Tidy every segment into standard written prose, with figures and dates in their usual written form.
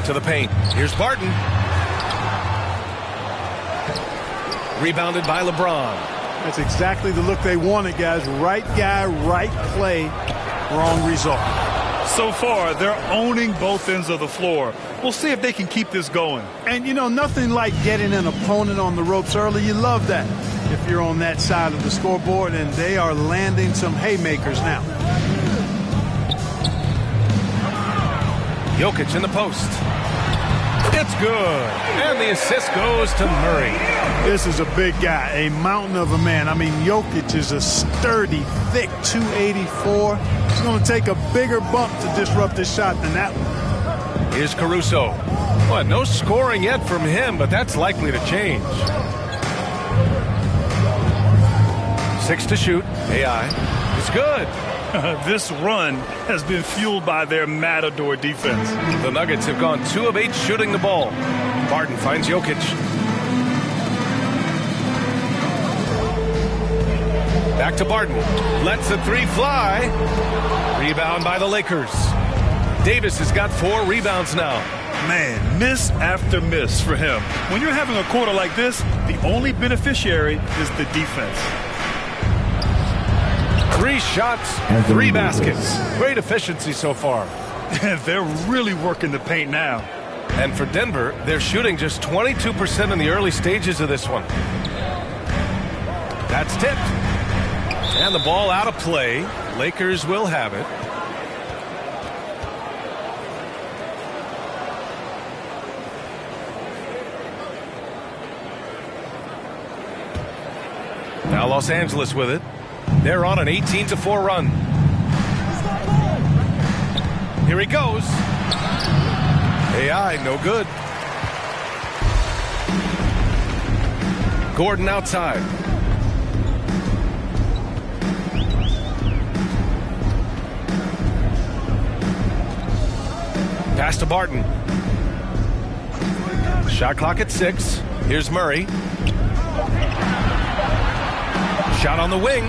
To the paint. Here's Barton. Rebounded by LeBron. That's exactly the look they wanted, guys. Right guy, right play, wrong result. So far, they're owning both ends of the floor. We'll see if they can keep this going. And, you know, nothing like getting an opponent on the ropes early. You love that if you're on that side of the scoreboard, and they are landing some haymakers now. Jokic in the post. It's good. And the assist goes to Murray. This is a big guy, a mountain of a man. I mean, Jokic is a sturdy, thick 284. He's going to take a bigger bump to disrupt his shot than that one. Here's Caruso. Well, no scoring yet from him, but that's likely to change. 6 to shoot. AI. It's good. This run has been fueled by their Matador defense. The Nuggets have gone 2 of 8 shooting the ball. Barton finds Jokic. Back to Barton. Lets the 3 fly. Rebound by the Lakers. Davis has got 4 rebounds now. Man, miss after miss for him. When you're having a quarter like this, the only beneficiary is the defense. 3 shots, 3 baskets. Great efficiency so far. They're really working the paint now. And for Denver, they're shooting just 22% in the early stages of this one. That's tipped. And the ball out of play. Lakers will have it. Now Los Angeles with it. They're on an 18-4 run. Here he goes. AI, no good. Gordon outside. Pass to Barton. Shot clock at 6. Here's Murray. Shot on the wing.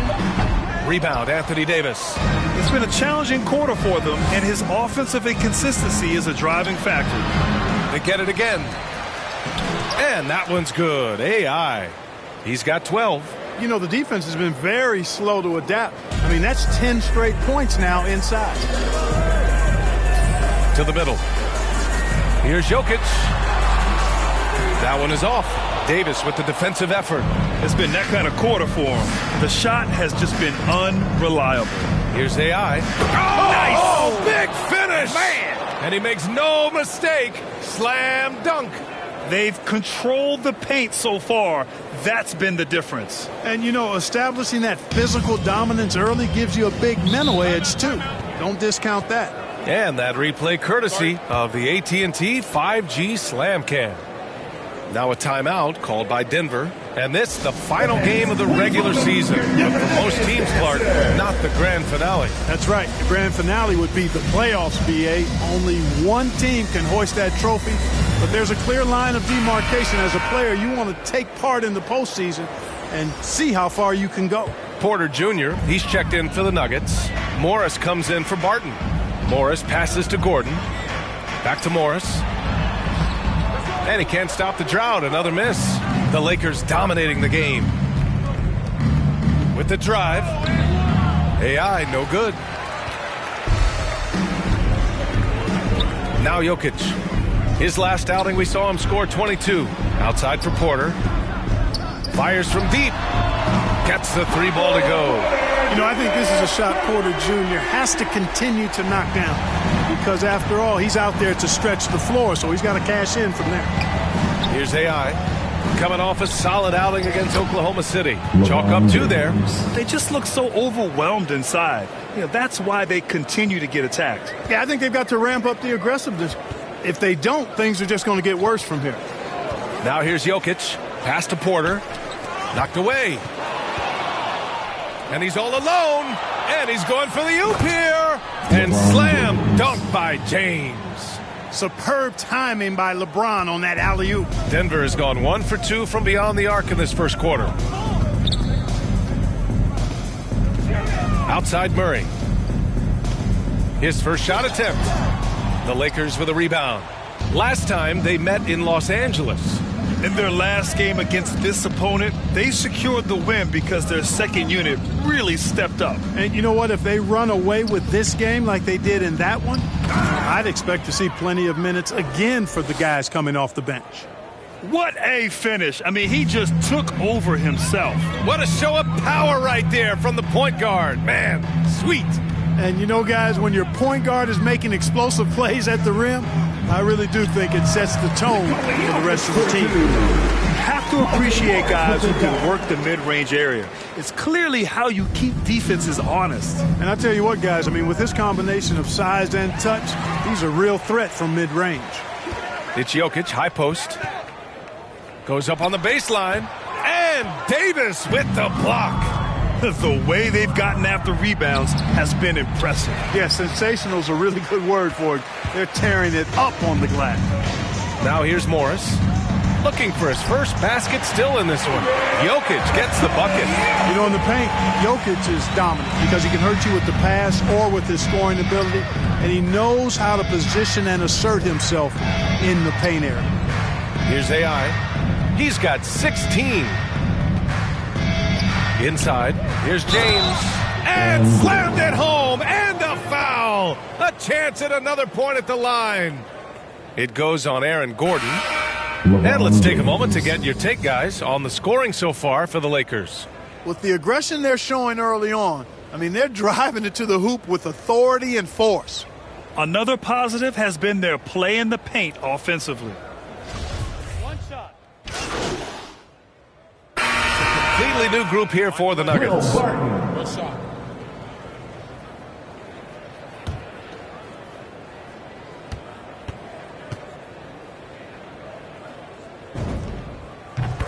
Rebound, Anthony Davis. It's been a challenging quarter for them, and his offensive inconsistency is a driving factor. They get it again. And that one's good. AI. He's got 12. You know, the defense has been very slow to adapt. I mean, that's 10 straight points now inside. To the middle. Here's Jokic. That one is off. Davis with the defensive effort. It's been that kind of quarter for him. The shot has just been unreliable. Here's AI. Oh, nice! Big finish! Man! And he makes no mistake. Slam dunk. They've controlled the paint so far. That's been the difference. And, you know, establishing that physical dominance early gives you a big mental edge, too. Don't discount that. And that replay courtesy of the AT&T 5G Slam Cam. Now a timeout called by Denver. And this, the final game of the regular season. But for most teams, Clark, not the grand finale. That's right. The grand finale would be the playoffs, BA. Only one team can hoist that trophy. But there's a clear line of demarcation. As a player, you want to take part in the postseason and see how far you can go. Porter Jr., he's checked in for the Nuggets. Morris comes in for Barton. Morris passes to Gordon. Back to Morris. And he can't stop the drought. Another miss. The Lakers dominating the game. With the drive. AI, no good. Now Jokic. His last outing, we saw him score 22. Outside for Porter. Fires from deep. Gets the 3 ball to go. You know, I think this is a shot Porter Jr. has to continue to knock down. Because after all, he's out there to stretch the floor, so he's got to cash in from there. Here's AI. Coming off a solid outing against Oklahoma City. Chalk up 2 there. They just look so overwhelmed inside. You know, that's why they continue to get attacked. Yeah, I think they've got to ramp up the aggressiveness. If they don't, things are just going to get worse from here. Now here's Jokic. Pass to Porter. Knocked away. And he's all alone. And he's going for the oop here. And slam dunk by James. Superb timing by LeBron on that alley-oop. Denver has gone 1 for 2 from beyond the arc in this first quarter. Outside Murray. His first shot attempt. The Lakers with a rebound. Last time they met in Los Angeles. In their last game against this opponent, they secured the win because their second unit really stepped up. And you know what? If they run away with this game like they did in that one, I'd expect to see plenty of minutes again for the guys coming off the bench. What a finish. I mean, he just took over himself. What a show of power right there from the point guard. Man, sweet. And you know, guys, when your point guard is making explosive plays at the rim, I really do think it sets the tone for the rest of the team. You have to appreciate guys who can work the mid-range area. It's clearly how you keep defenses honest. And I tell you what, guys, I mean, with this combination of size and touch, he's a real threat from mid-range. It's Jokic, high post. Goes up on the baseline. And Davis with the block. The way they've gotten after rebounds has been impressive. Yeah, sensational is a really good word for it. They're tearing it up on the glass. Now here's Morris. Looking for his first basket still in this one. Jokic gets the bucket. You know, in the paint, Jokic is dominant because he can hurt you with the pass or with his scoring ability, and he knows how to position and assert himself in the paint area. Here's AI. He's got 16. Inside, here's James, and slammed it home, and a foul! A chance at another point at the line. It goes on Aaron Gordon. And let's take a moment to get your take, guys, on the scoring so far for the Lakers. With the aggression they're showing early on, I mean, they're driving it to the hoop with authority and force. Another positive has been their play in the paint offensively. Completely new group here for the Nuggets.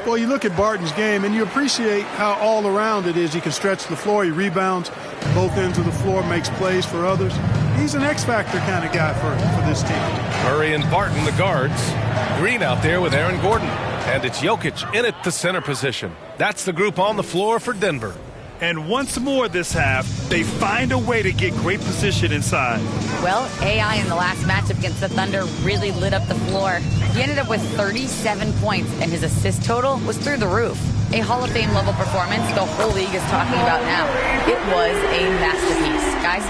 Well, you look at Barton's game, and you appreciate how all around it is. He can stretch the floor. He rebounds both ends of the floor, makes plays for others. He's an X-factor kind of guy for this team. Murray and Barton, the guards. Green out there with Aaron Gordon. And it's Jokic in at the center position. That's the group on the floor for Denver. And once more this half, they find a way to get great position inside. Well, AI in the last matchup against the Thunder really lit up the floor. He ended up with 37 points, and his assist total was through the roof. A Hall of Fame level performance the whole league is talking about now. It was a masterpiece. Guys?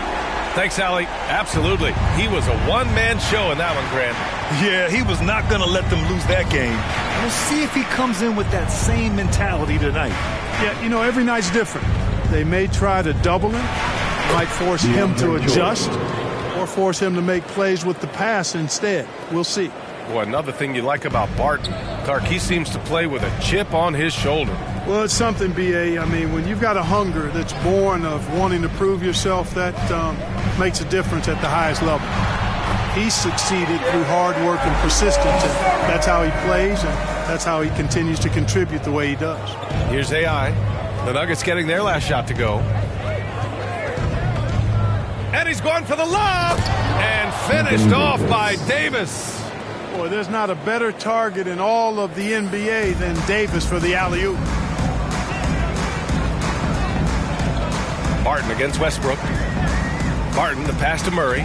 Thanks, Allie. Absolutely. He was a one-man show in that one, Grant. Yeah, he was not going to let them lose that game. We'll see if he comes in with that same mentality tonight. Yeah, you know, every night's different. They may try to double him, might force him to adjust, or force him to make plays with the pass instead. We'll see. Well, another thing you like about Barton, Clark, he seems to play with a chip on his shoulder. Well, it's something, B.A. I mean, when you've got a hunger that's born of wanting to prove yourself, that makes a difference at the highest level. He's succeeded through hard work and persistence, and that's how he plays, and that's how he continues to contribute the way he does. Here's AI. The Nuggets getting their last shot to go. And he's going for the lob! And finished off by Davis. Boy, there's not a better target in all of the NBA than Davis for the alley-oop. Barton against Westbrook. Barton, the pass to Murray.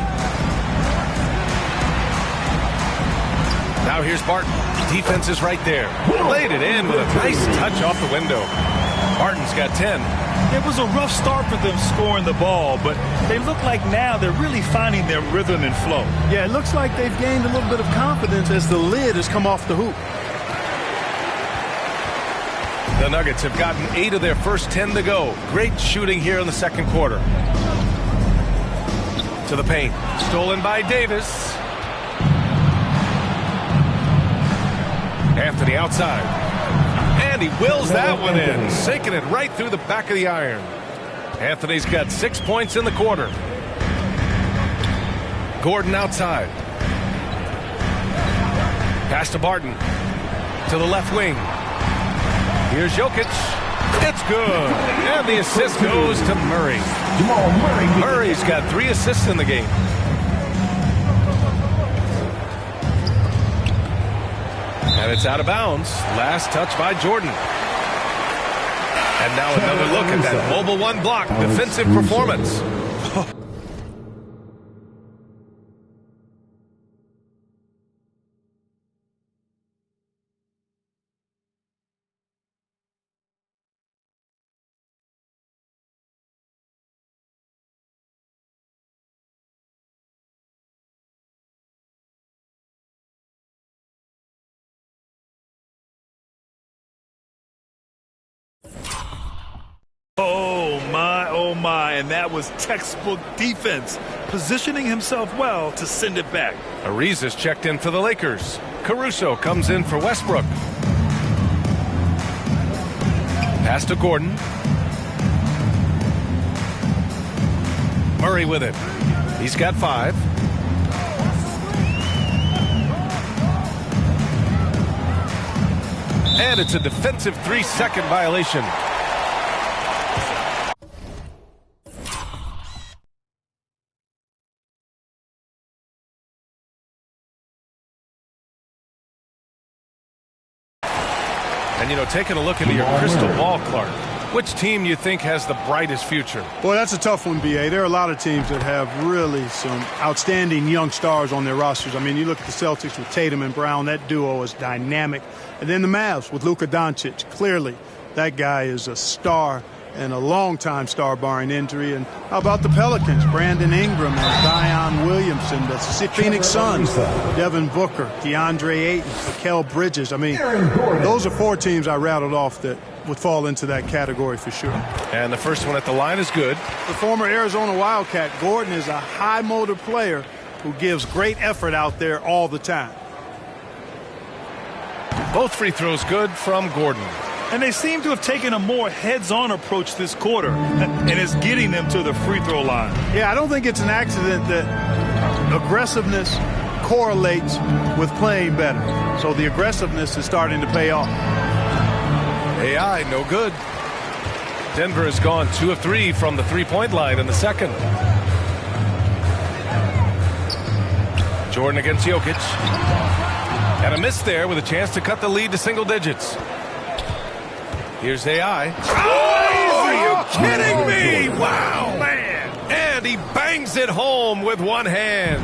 Now here's Barton. Defense is right there. Laid it in with a nice touch off the window. Barton's got 10. It was a rough start for them scoring the ball, but they look like now they're really finding their rhythm and flow. Yeah, it looks like they've gained a little bit of confidence as the lid has come off the hoop. The Nuggets have gotten 8 of their first 10 to go. Great shooting here in the second quarter. To the paint. Stolen by Davis. Anthony outside. And he wills that one in, sinking it right through the back of the iron. Anthony's got 6 points in the quarter. Gordon outside. Pass to Barton. To the left wing. Here's Jokic. It's good. And the assist goes to Murray. Murray's got 3 assists in the game. And it's out of bounds. Last touch by Jordan. And now another look at that mobile one block defensive performance. my, and that was textbook defense, positioning himself well to send it back. Ariz is checked in for the Lakers. Caruso comes in for Westbrook. Pass to Gordon. Murray with it. He's got 5. And it's a defensive 3-second violation. And, you know, taking a look into your crystal ball, Clark, which team do you think has the brightest future? Boy, that's a tough one, B.A. There are a lot of teams that have really some outstanding young stars on their rosters. I mean, you look at the Celtics with Tatum and Brown. That duo is dynamic. And then the Mavs with Luka Doncic. Clearly, that guy is a star and a long-time star barring injury. And how about the Pelicans? Brandon Ingram and Zion Williamson. The Phoenix Suns, Devin Booker, DeAndre Ayton, Mikal Bridges. I mean, those are 4 teams I rattled off that would fall into that category for sure. And the first one at the line is good. The former Arizona Wildcat, Gordon, is a high-motor player who gives great effort out there all the time. Both free throws good from Gordon. And they seem to have taken a more heads-on approach this quarter, and it's getting them to the free throw line. Yeah, I don't think it's an accident that aggressiveness correlates with playing better. So the aggressiveness is starting to pay off. AI, no good. Denver has gone 2 of 3 from the three-point line in the second. Jordan against Jokic. And a miss there with a chance to cut the lead to single digits. Here's AI. Oh, are you kidding me? Wow, man. And he bangs it home with one hand.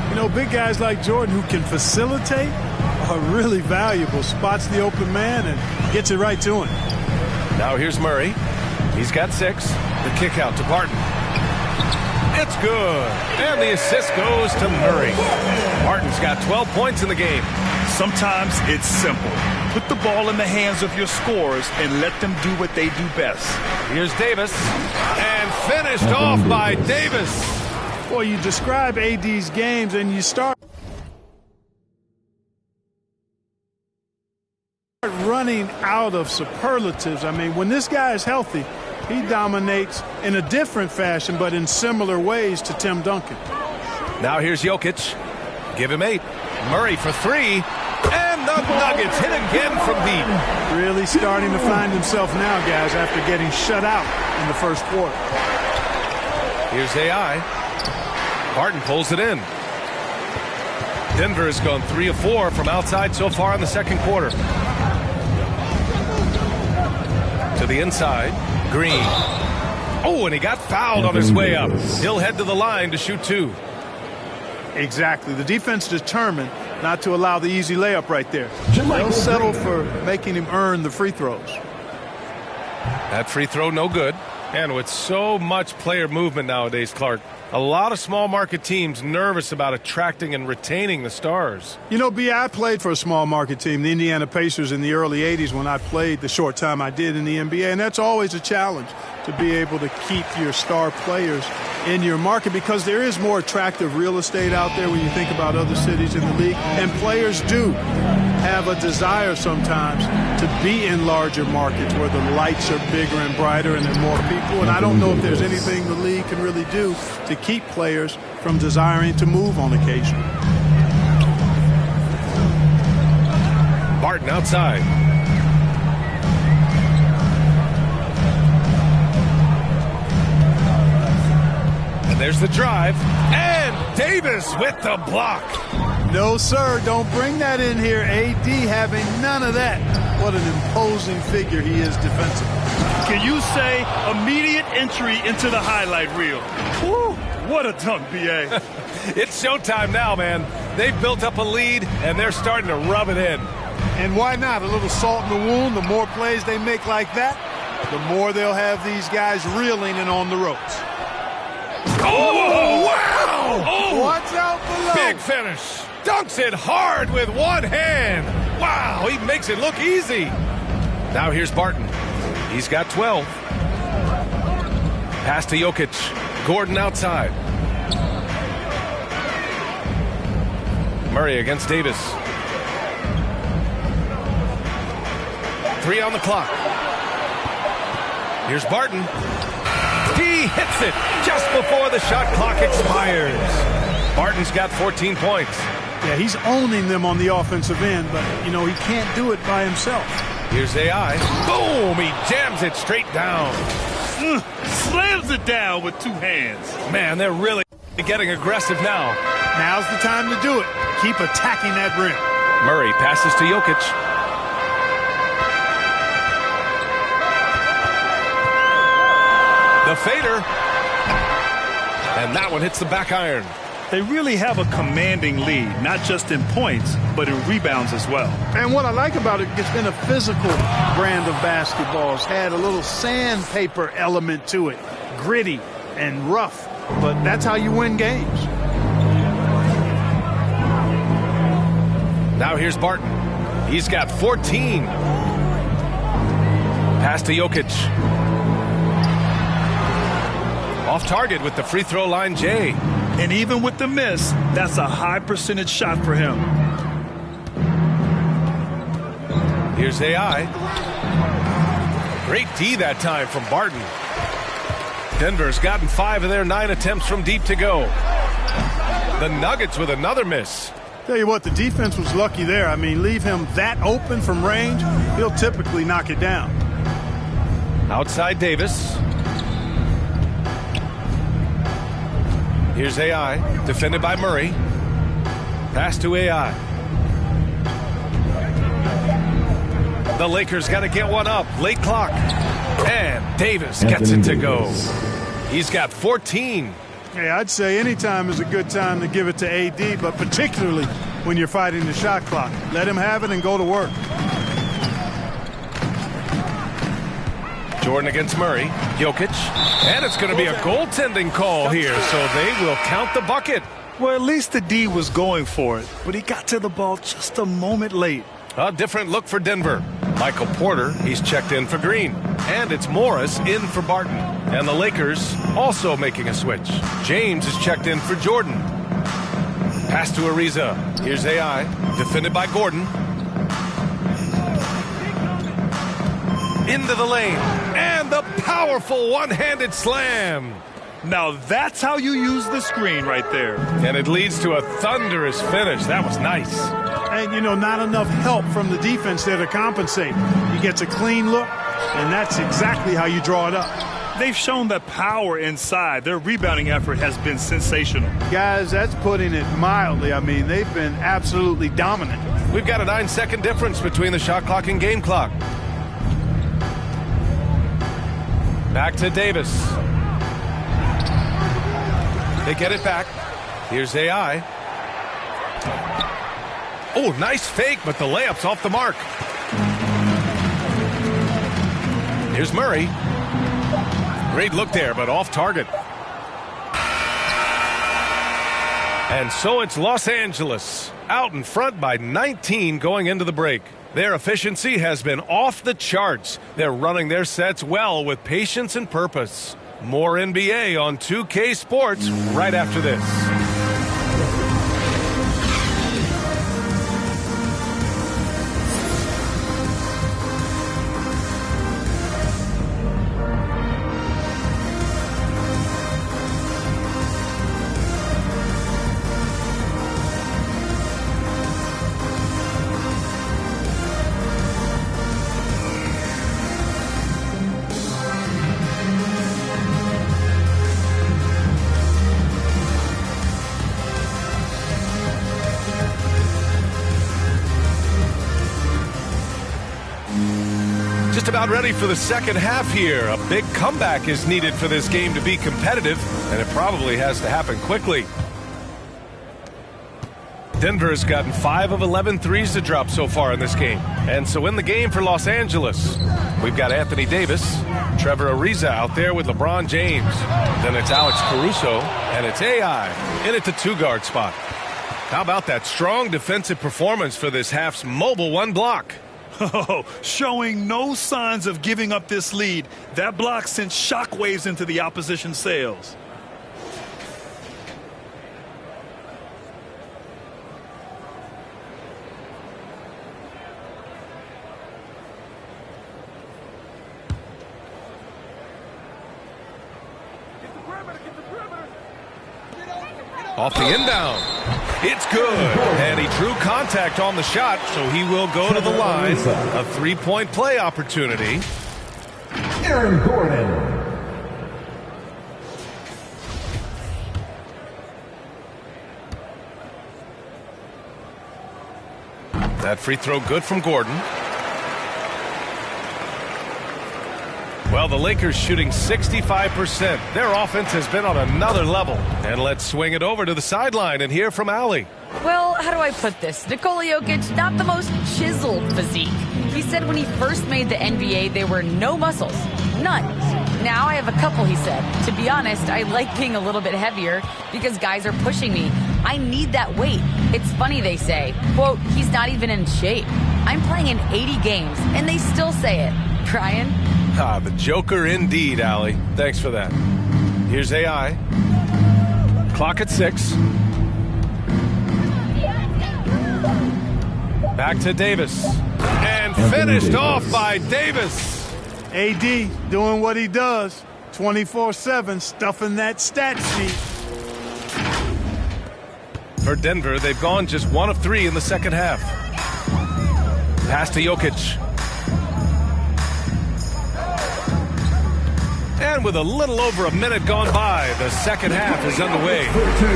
You know, big guys like Jordan who can facilitate are really valuable. Spots the open man and gets it right to him. Now here's Murray. He's got 6. The kick out to Barton. It's good. And the assist goes to Murray. Barton's got 12 points in the game. Sometimes it's simple. Put the ball in the hands of your scorers and let them do what they do best. Here's Davis. And finished off by Davis. Boy, you describe AD's games and you start running out of superlatives. I mean, when this guy is healthy, he dominates in a different fashion, but in similar ways to Tim Duncan. Now here's Jokic. Give him 8. Murray for 3. And the Nuggets hit again from deep. Really starting to find himself now, guys, after getting shut out in the first quarter. Here's AI. Barton pulls it in. Denver has gone 3 of 4 from outside so far in the second quarter. To the inside. Green. Oh, and he got fouled on his way up. He'll head to the line to shoot 2. Exactly. The defense determined not to allow the easy layup right there. They'll settle for making him earn the free throws. That free throw, no good. And with so much player movement nowadays, Clark, a lot of small market teams nervous about attracting and retaining the stars. You know, B, I played for a small market team, the Indiana Pacers, in the early 80s when I played the short time I did in the NBA. And that's always a challenge, to be able to keep your star players in your market, because there is more attractive real estate out there when you think about other cities in the league. And players do have a desire sometimes to be in larger markets where the lights are bigger and brighter and there are more people. And I don't know if there's anything the league can really do to keep players from desiring to move on occasion. Barton outside. And there's the drive. And Davis with the block. No, sir, don't bring that in here. AD having none of that. What an imposing figure he is defensively. Can you say immediate entry into the highlight reel? Woo, what a dunk, B.A. It's showtime now, man. They've built up a lead, and they're starting to rub it in. And why not? A little salt in the wound. The more plays they make like that, the more they'll have these guys reeling and on the ropes. Oh, wow! Oh, watch out below. Big finish. Dunks it hard with one hand. Wow, he makes it look easy. Now here's Barton. He's got 12. Pass to Jokic. Gordon outside. Murray against Davis. 3 on the clock. Here's Barton. He hits it just before the shot clock expires. Barton's got 14 points. Yeah, he's owning them on the offensive end, but, you know, he can't do it by himself. Here's AI. Boom! He jams it straight down. Slams it down with 2 hands. Man, they're really getting aggressive now. Now's the time to do it. Keep attacking that rim. Murray passes to Jokic. The fader. And that one hits the back iron. They really have a commanding lead, not just in points, but in rebounds as well. And what I like about it, it's been a physical brand of basketball. It's had a little sandpaper element to it. Gritty and rough. But that's how you win games. Now here's Barton. He's got 14. Pass to Jokic. Off target with the free throw line, Jay. And even with the miss, that's a high percentage shot for him. Here's AI. Great D that time from Barton. Denver's gotten 5 of their 9 attempts from deep to go. The Nuggets with another miss. Tell you what, the defense was lucky there. I mean, leave him that open from range, he'll typically knock it down. Outside Davis. Here's AI, defended by Murray. Pass to AI. The Lakers got to get one up. Late clock. And Davis gets it to go. He's got 14. Hey, I'd say any time is a good time to give it to AD, but particularly when you're fighting the shot clock. Let him have it and go to work. Jordan against Murray. Jokic. And it's going to be a goaltending call here, so they will count the bucket. Well, at least the D was going for it, but he got to the ball just a moment late. A different look for Denver. Michael Porter, he's checked in for Green. And it's Morris in for Barton. And the Lakers also making a switch. James is checked in for Jordan. Pass to Ariza. Here's AI, defended by Gordon. Into the lane. And the powerful one-handed slam. Now that's how you use the screen right there. And it leads to a thunderous finish. That was nice. And, you know, not enough help from the defense there to compensate. He gets a clean look, and that's exactly how you draw it up. They've shown that power inside. Their rebounding effort has been sensational. Guys, that's putting it mildly. I mean, they've been absolutely dominant. We've got a 9-second difference between the shot clock and game clock. Back to Davis. They get it back. Here's AI. Oh, nice fake, but the layup's off the mark. Here's Murray. Great look there, but off target. And so it's Los Angeles, out in front by 19 going into the break. Their efficiency has been off the charts. They're running their sets well with patience and purpose. More NBA on 2K Sports right after this. Just about ready for the second half here. A big comeback is needed for this game to be competitive, and it probably has to happen quickly. Denver has gotten 5 of 11 threes to drop so far in this game. And so in the game for Los Angeles, we've got Anthony Davis, Trevor Ariza out there with LeBron James. Then it's Alex Caruso, and it's AI in at the 2-guard spot. How about that strong defensive performance for this half's mobile one block? Oh, showing no signs of giving up this lead. That block sent shockwaves into the opposition sails. Off the inbound. It's good. And he drew contact on the shot, so he will go to the line. A three-point play opportunity. Aaron Gordon. That free throw good from Gordon. Well, the Lakers shooting 65%. Their offense has been on another level. And let's swing it over to the sideline and hear from Allie. Well, how do I put this? Nikola Jokic, not the most chiseled physique. He said when he first made the NBA, there were no muscles. None. Now I have a couple, he said. To be honest, I like being a little bit heavier because guys are pushing me. I need that weight. It's funny they say, quote, he's not even in shape. I'm playing in 80 games, and they still say it. Brian? Ah, the Joker indeed, Allie. Thanks for that. Here's AI. Clock at 6. Back to Davis. And finished off by Davis. AD doing what he does. 24/7, stuffing that stat sheet. For Denver, they've gone just 1 of 3 in the second half. Pass to Jokic. And with a little over a minute gone by, the second half is underway.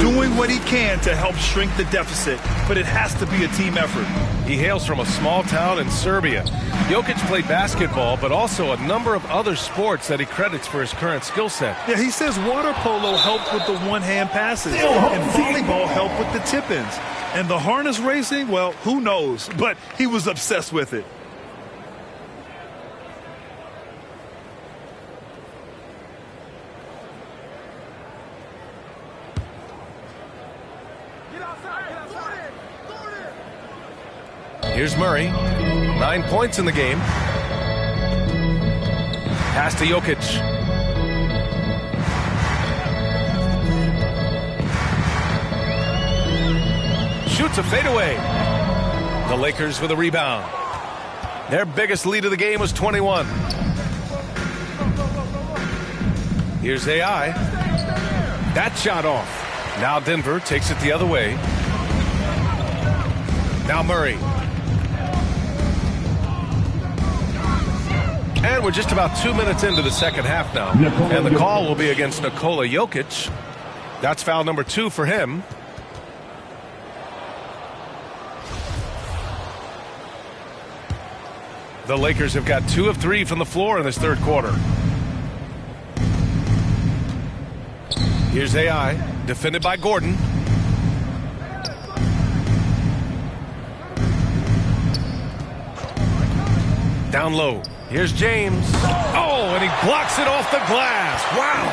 Doing what he can to help shrink the deficit, but it has to be a team effort. He hails from a small town in Serbia. Jokic played basketball, but also a number of other sports that he credits for his current skill set. Yeah, he says water polo helped with the one-hand passes, and volleyball helped with the tip-ins. And the harness racing, well, who knows, but he was obsessed with it. Here's Murray. 9 points in the game. Pass to Jokic. Shoots a fadeaway. The Lakers with a rebound. Their biggest lead of the game was 21. Here's AI. That shot off. Now Denver takes it the other way. Now Murray. And we're just about 2 minutes into the second half now. And the call will be against Nikola Jokic. That's foul number 2 for him. The Lakers have got 2 of 3 from the floor in this third quarter. Here's AI, defended by Gordon. Down low. Here's James. Oh, and he blocks it off the glass. Wow.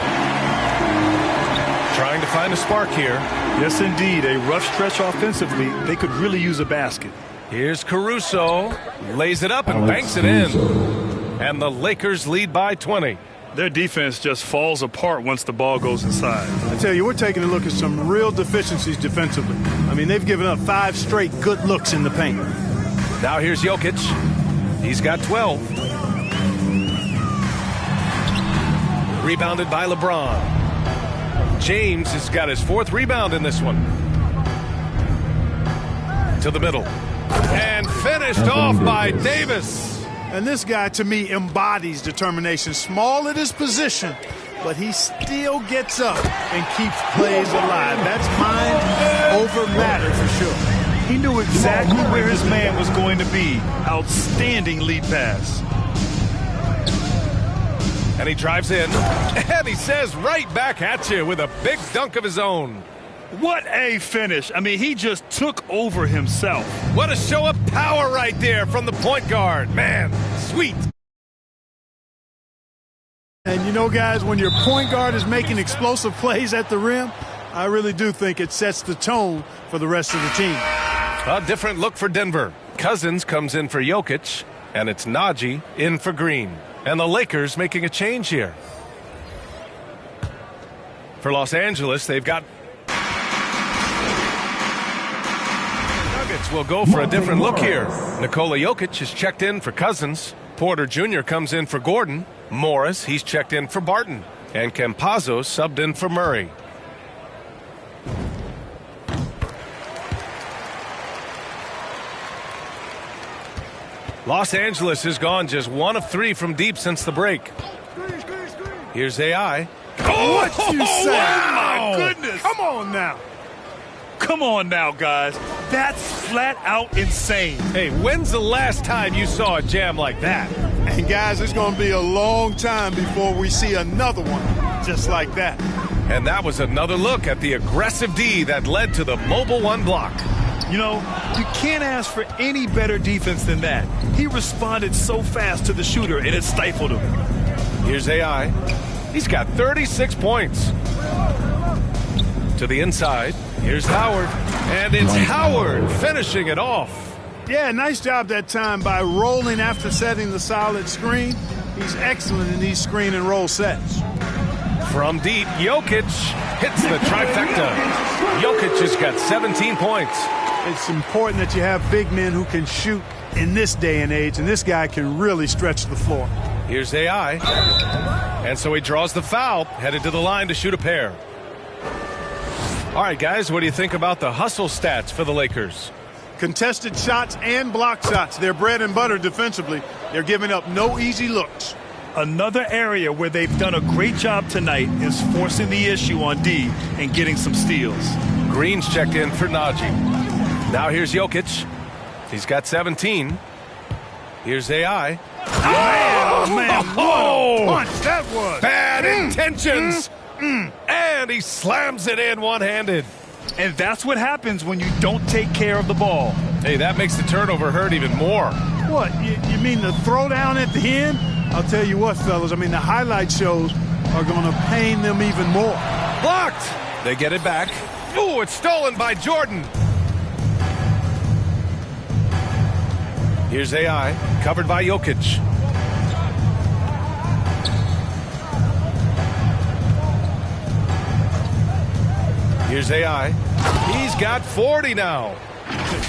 Trying to find a spark here. Yes, indeed. A rough stretch offensively. They could really use a basket. Here's Caruso. Lays it up and banks it in. And the Lakers lead by 20. Their defense just falls apart once the ball goes inside. I tell you, we're taking a look at some real deficiencies defensively. I mean, they've given up 5 straight good looks in the paint. Now here's Jokic. He's got 12. Rebounded by LeBron. James has got his 4th rebound in this one. To the middle. And finished off by Davis. And this guy, to me, embodies determination. Small at his position, but he still gets up and keeps plays alive. That's mind over matter for sure. He knew exactly where his man was going to be. Outstanding lead pass. And he drives in. And he says right back at you with a big dunk of his own. What a finish. I mean, he just took over himself. What a show of power right there from the point guard. Man, sweet. And you know, guys, when your point guard is making explosive plays at the rim, I really do think it sets the tone for the rest of the team. A different look for Denver. Cousins comes in for Jokic, and it's Najee in for Green. And the Lakers making a change here. For Los Angeles, they've got... Nuggets will go for a different look here. Nikola Jokic is checked in for Cousins. Porter Jr. comes in for Gordon. Morris, he's checked in for Barton. And Campazzo subbed in for Murray. Los Angeles has gone just 1 of 3 from deep since the break. Here's AI. Oh, what you say? Oh, my goodness. Come on now. Come on now, guys. That's flat out insane. Hey, when's the last time you saw a jam like that? And, guys, it's going to be a long time before we see another one just like that. And that was another look at the aggressive D that led to the mobile 1 block. You know, you can't ask for any better defense than that. He responded so fast to the shooter, and it stifled him. Here's AI. He's got 36 points. To the inside. Here's Howard. And it's Howard finishing it off. Yeah, nice job that time by rolling after setting the solid screen. He's excellent in these screen and roll sets. From deep, Jokic hits the trifecta. Jokic has got 17 points. It's important that you have big men who can shoot in this day and age, and this guy can really stretch the floor. Here's AI. And so he draws the foul, headed to the line to shoot a pair. All right, guys, what do you think about the hustle stats for the Lakers? Contested shots and block shots. They're bread and butter defensively. They're giving up no easy looks. Another area where they've done a great job tonight is forcing the issue on D and getting some steals. Green's checked in for Najee. Now here's Jokic. He's got 17. Here's AI. Oh, man, what a punch that was. Bad intentions. And he slams it in one-handed. And that's what happens when you don't take care of the ball. Hey, that makes the turnover hurt even more. What, you mean the throwdown at the end? I'll tell you what, fellas, I mean, the highlight shows are going to pain them even more. Blocked. They get it back. Ooh, it's stolen by Jordan. Here's AI, covered by Jokic. Here's AI. He's got 40 now.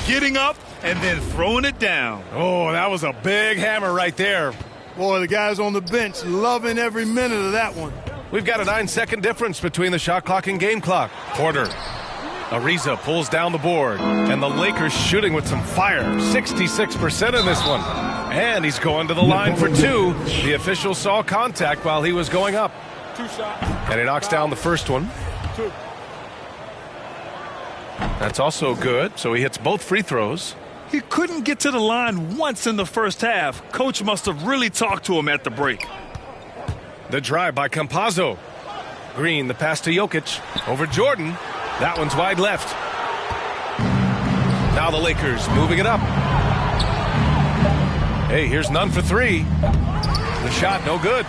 Getting up and then throwing it down. Oh, that was a big hammer right there. Boy, the guys on the bench loving every minute of that one. We've got a 9-second difference between the shot clock and game clock. Porter. Ariza pulls down the board. And the Lakers shooting with some fire. 66% in this one. And he's going to the line for 2. The official saw contact while he was going up. 2 shots. And he knocks down the first one. 2. That's also good. So he hits both free throws. He couldn't get to the line once in the first half. Coach must have really talked to him at the break. The drive by Campazzo. Green, the pass to Jokic. Over Jordan. That one's wide left. Now the Lakers moving it up. Hey, here's none for 3. The shot, no good.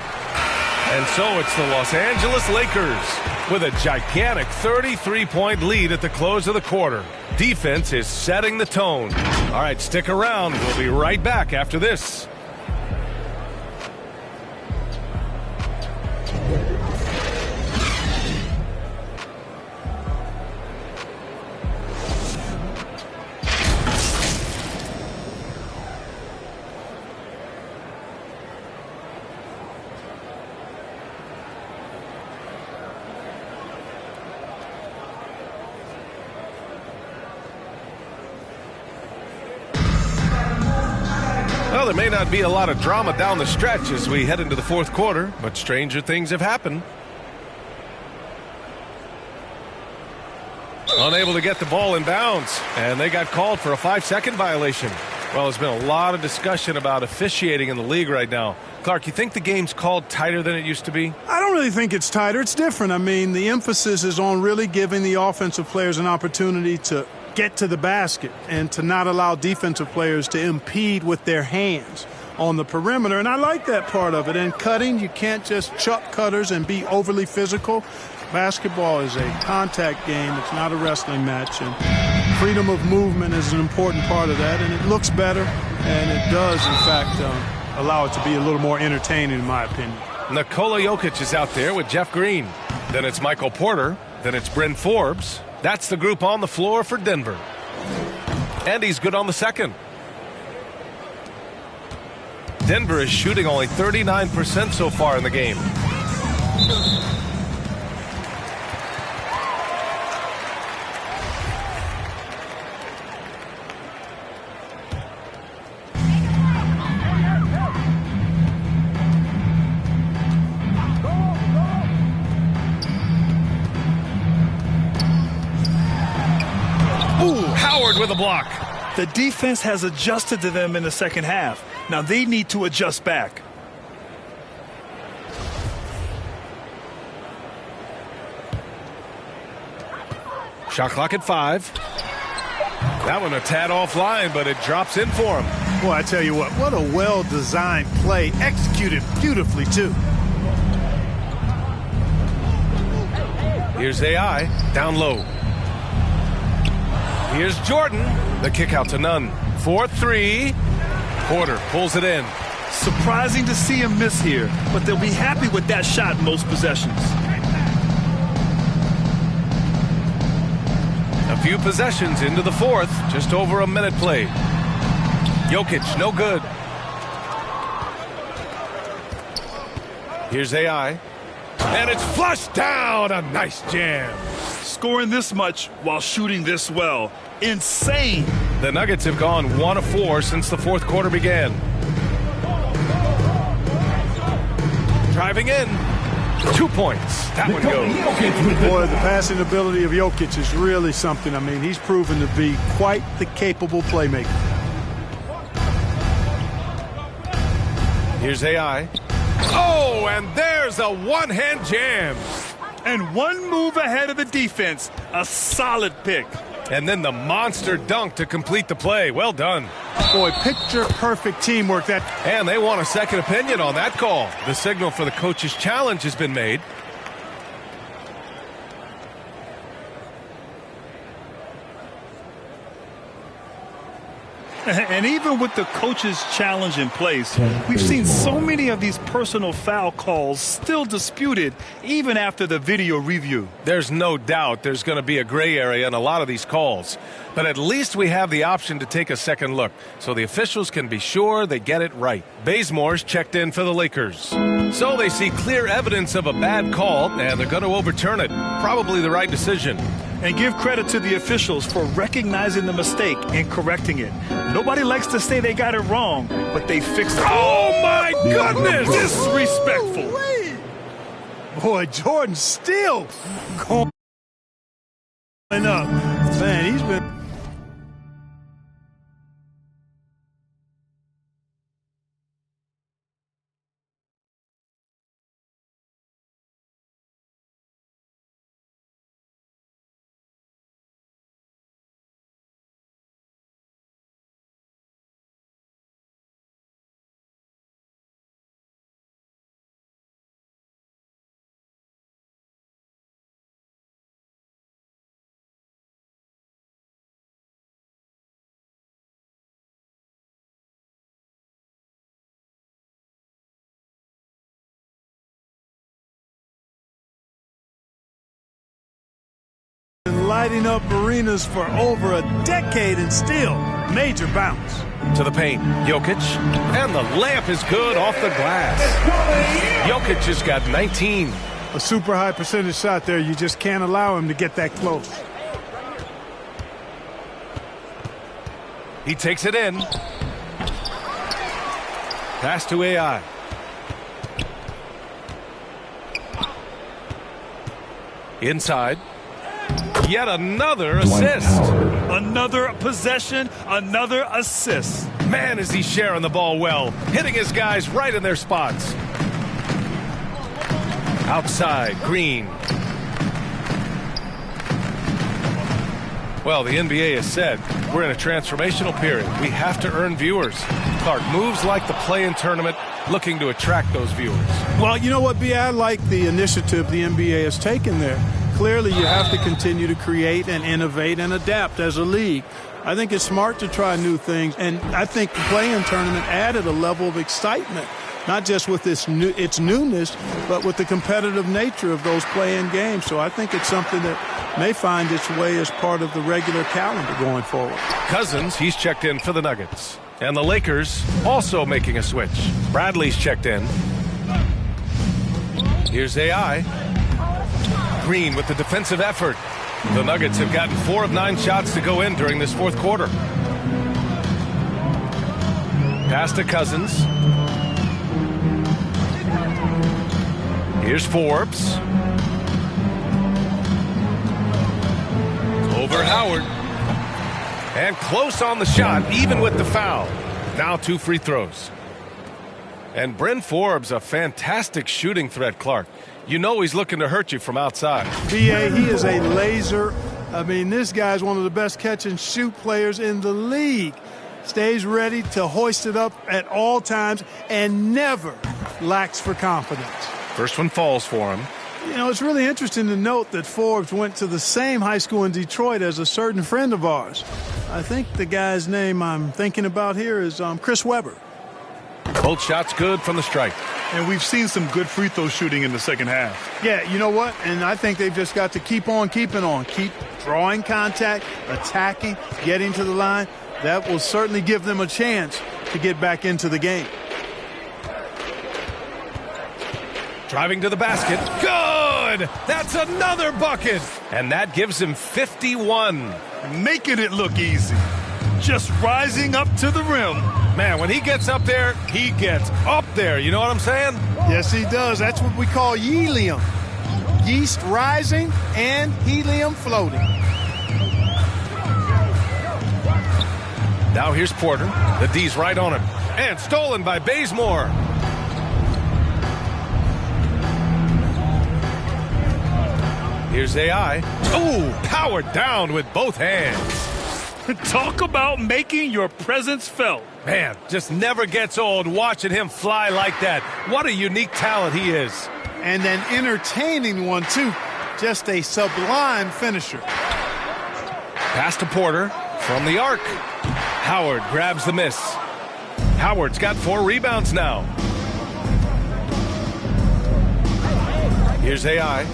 And so it's the Los Angeles Lakers with a gigantic 33-point lead at the close of the quarter. Defense is setting the tone. All right, stick around. We'll be right back after this. Well, there may not be a lot of drama down the stretch as we head into the fourth quarter, but stranger things have happened. Unable to get the ball in bounds, and they got called for a 5-second violation. Well, there's been a lot of discussion about officiating in the league right now. Clark, you think the game's called tighter than it used to be? I don't really think it's tighter. It's different. I mean, the emphasis is on really giving the offensive players an opportunity to get to the basket and to not allow defensive players to impede with their hands on the perimeter. And I like that part of it. And cutting, you can't just chuck cutters and be overly physical. Basketball is a contact game. It's not a wrestling match. And Freedom of movement is an important part of that, and it looks better, and it does, in fact, allow it to be a little more entertaining, in my opinion. Nikola Jokic is out there with Jeff Green. Then it's Michael Porter. Then it's Bryn Forbes. That's the group on the floor for Denver. And he's good on the second. Denver is shooting only 39% so far in the game. With a block. The defense has adjusted to them in the second half. Now they need to adjust back. Shot clock at 5. That one a tad offline, but it drops in for him. Boy, I tell you what a well-designed play, executed beautifully, too. Here's AI, down low. Here's Jordan. The kick out to none. 4-3. Porter pulls it in. Surprising to see him miss here, but they'll be happy with that shot most possessions. A few possessions into the fourth. Just over a minute played. Jokic, no good. Here's AI. And it's flushed down. A nice jam. Scoring this much while shooting this well. Insane. The Nuggets have gone 1 of 4 since the fourth quarter began. Driving in. 2 points. That one goes. Boy, the passing ability of Jokic is really something. I mean, he's proven to be quite the capable playmaker. Here's AI. Oh, and there's a one-hand jam. And one move ahead of the defense. A solid pick. And then the monster dunk to complete the play. Well done. Boy, picture-perfect teamwork. And they want a second opinion on that call. The signal for the coach's challenge has been made. And even with the coach's challenge in place, we've seen so many of these personal foul calls still disputed even after the video review. There's no doubt there's going to be a gray area in a lot of these calls. But at least we have the option to take a second look so the officials can be sure they get it right. Bazemore's checked in for the Lakers. So they see clear evidence of a bad call, and they're going to overturn it. Probably the right decision. And give credit to the officials for recognizing the mistake and correcting it. Nobody likes to say they got it wrong, but they fixed it. Oh, my goodness! Disrespectful. Boy, Jordan still going up. Man, he's been... lighting up arenas for over a decade and still major bounce. To the paint, Jokic, and the layup is good off the glass. Jokic has got 19. A super high percentage shot there. You just can't allow him to get that close. He takes it in. Pass to AI. Inside. Yet another assist. Another possession, another assist. Man, is he sharing the ball well. Hitting his guys right in their spots. Outside, Green. Well, the NBA has said we're in a transformational period. We have to earn viewers. Clark, moves like the play-in tournament, looking to attract those viewers. Well, you know what, B? I like the initiative the NBA has taken there. clearly you have to continue to create and innovate and adapt as a league. I think it's smart to try new things, and I think the play-in tournament added a level of excitement, not just with its newness, but with the competitive nature of those play-in games. So I think it's something that may find its way as part of the regular calendar going forward. Cousins, he's checked in for the Nuggets. And the Lakers also making a switch. Bradley's checked in. Here's AI. Green with the defensive effort. The Nuggets have gotten 4 of 9 shots to go in during this fourth quarter. Pass to Cousins. Here's Forbes. Over Howard. And close on the shot, even with the foul. Now 2 free throws. And Bryn Forbes, a fantastic shooting threat, Clark. You know he's looking to hurt you from outside. B.A., he is a laser. I mean, this guy's one of the best catch-and-shoot players in the league. Stays ready to hoist it up at all times and never lacks for confidence. First one falls for him. You know, it's really interesting to note that Forbes went to the same high school in Detroit as a certain friend of ours. I think the guy's name I'm thinking about here is Chris Webber. Both shots good from the stripe. And we've seen some good free throw shooting in the second half. Yeah, you know what? And I think they've just got to keep on keeping on. Keep drawing contact, attacking, getting to the line. That will certainly give them a chance to get back into the game. Driving to the basket. Good! That's another bucket! And that gives him 51. Making it look easy. Just rising up to the rim. Man, when he gets up there, he gets up there. You know what I'm saying? Yes, he does. That's what we call helium. Yeast rising and helium floating. Now here's Porter. The D's right on him. And stolen by Bazemore. Here's AI. Ooh, powered down with both hands. Talk about making your presence felt. Man, just never gets old watching him fly like that. What a unique talent he is. And an entertaining one, too. Just a sublime finisher. Pass to Porter from the arc. Howard grabs the miss. Howard's got 4 rebounds now. Here's AI.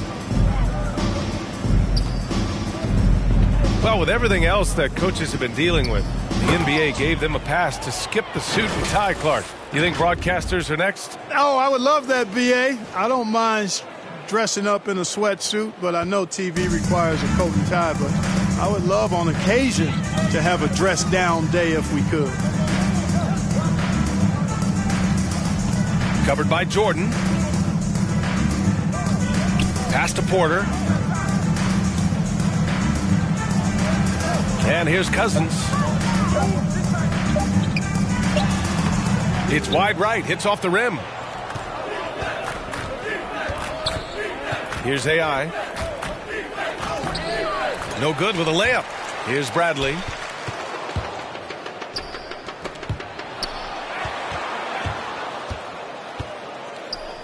Well, with everything else that coaches have been dealing with, the NBA gave them a pass to skip the suit and tie, Clark. You think broadcasters are next? Oh, I would love that, B.A. I don't mind dressing up in a sweatsuit, but I know TV requires a coat and tie. But I would love on occasion to have a dress-down day if we could. Covered by Jordan. Pass to Porter. And here's Cousins. It's wide right, hits off the rim. Here's AI. No good with a layup. Here's Bradley.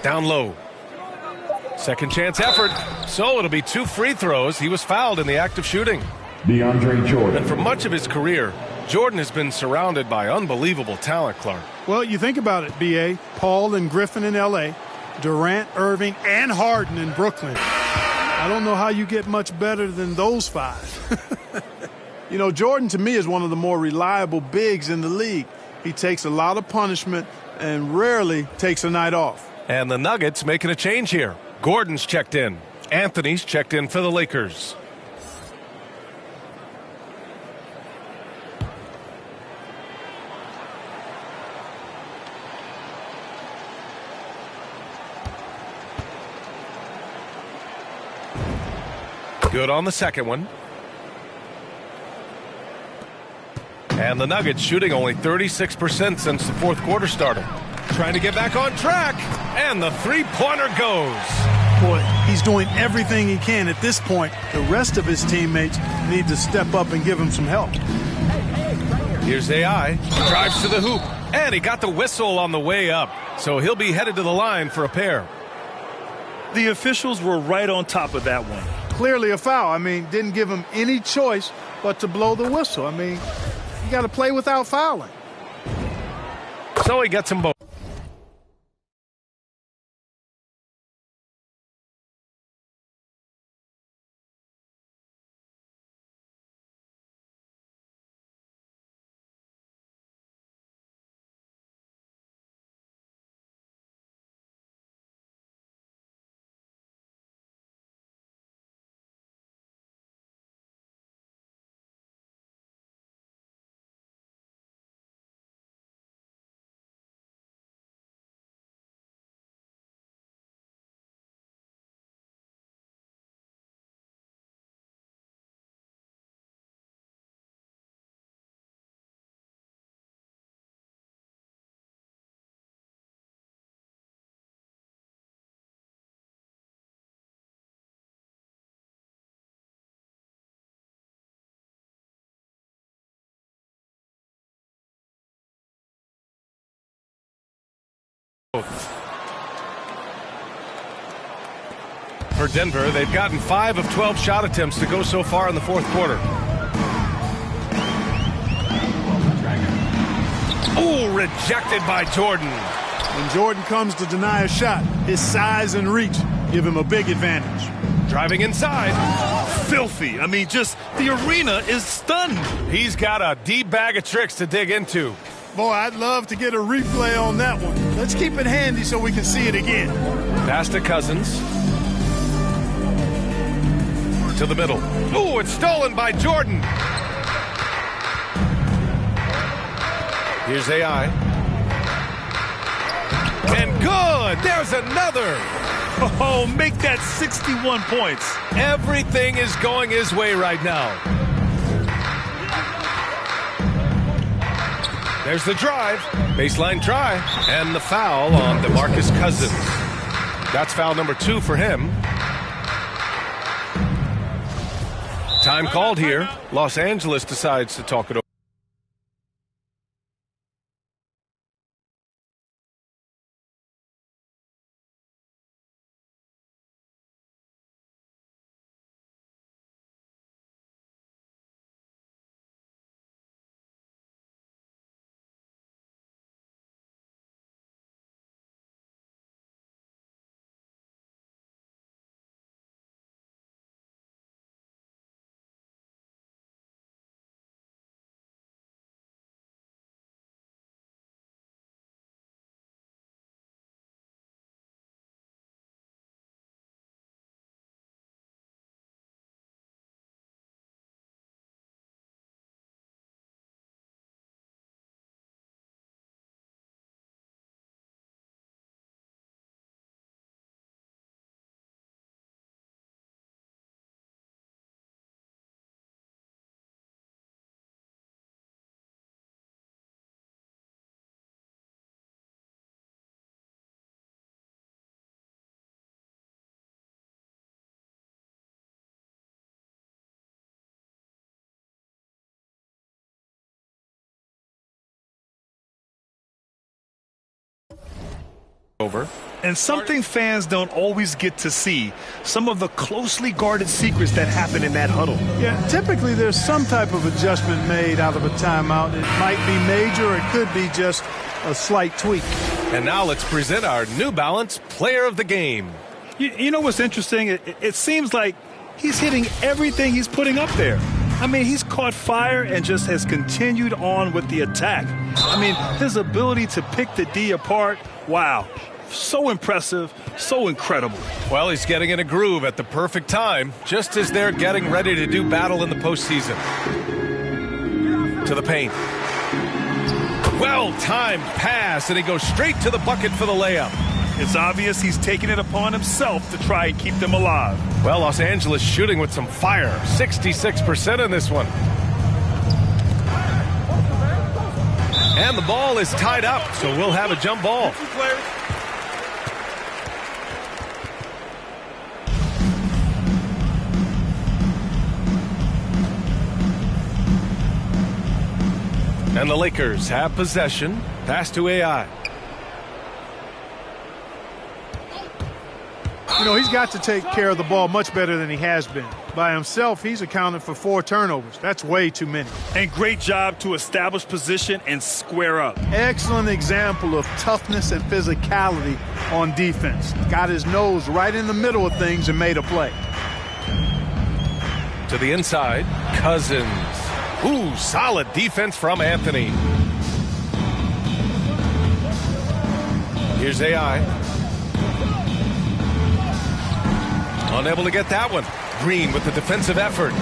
Down low. Second chance effort. So it'll be 2 free throws. He was fouled in the act of shooting. DeAndre Jordan. And for much of his career, Jordan has been surrounded by unbelievable talent, Clark. Well, you think about it, B.A. Paul and Griffin in L.A., Durant, Irving, and Harden in Brooklyn. I don't know how you get much better than those 5. You know, Jordan, to me, is one of the more reliable bigs in the league. He takes a lot of punishment and rarely takes a night off. And the Nuggets making a change here. Gordon's checked in. Anthony's checked in for the Lakers. Good on the second one. And the Nuggets shooting only 36% since the fourth quarter started. Trying to get back on track. And the three-pointer goes. Boy, he's doing everything he can at this point. The rest of his teammates need to step up and give him some help. Here's AI. Drives to the hoop. And he got the whistle on the way up. So he'll be headed to the line for a pair. The officials were right on top of that one. clearly a foul. I mean, didn't give him any choice but to blow the whistle. I mean, you got to play without fouling. So he gets them both. For Denver, they've gotten 5 of 12 shot attempts to go so far in the fourth quarter. Oh, rejected by Jordan. When Jordan comes to deny a shot, his size and reach give him a big advantage. Driving inside. Filthy. I mean, just the arena is stunned. He's got a deep bag of tricks to dig into. Boy, I'd love to get a replay on that one. Let's keep it handy so we can see it again. Pass to Cousins. To the middle. Ooh, it's stolen by Jordan. Here's AI. And good. There's another. Oh, make that 61 points. Everything is going his way right now. There's the drive. Baseline try. And the foul on DeMarcus Cousins. That's foul number 2 for him. Time called here. Los Angeles decides to talk it over. Over. And something fans don't always get to see, some of the closely guarded secrets that happen in that huddle. Yeah, typically there's some type of adjustment made out of a timeout. It might be major, or it could be just a slight tweak. And now let's present our New Balance Player of the Game. You know what's interesting? It seems like he's hitting everything he's putting up there. I mean, he's caught fire and just has continued on with the attack. I mean, his ability to pick the D apart, wow. So impressive, so incredible. Well, he's getting in a groove at the perfect time, just as they're getting ready to do battle in the postseason. To the paint. Well-timed pass, and he goes straight to the bucket for the layup. It's obvious he's taking it upon himself to try and keep them alive. Well, Los Angeles shooting with some fire. 66% in this one. And the ball is tied up, so we'll have a jump ball. And the Lakers have possession. Pass to AI. You know, he's got to take care of the ball much better than he has been. By himself, he's accounted for 4 turnovers. That's way too many. And great job to establish position and square up. Excellent example of toughness and physicality on defense. Got his nose right in the middle of things and made a play. To the inside, Cousins. Ooh, solid defense from Anthony. Here's AI. Unable to get that one. Green with the defensive effort.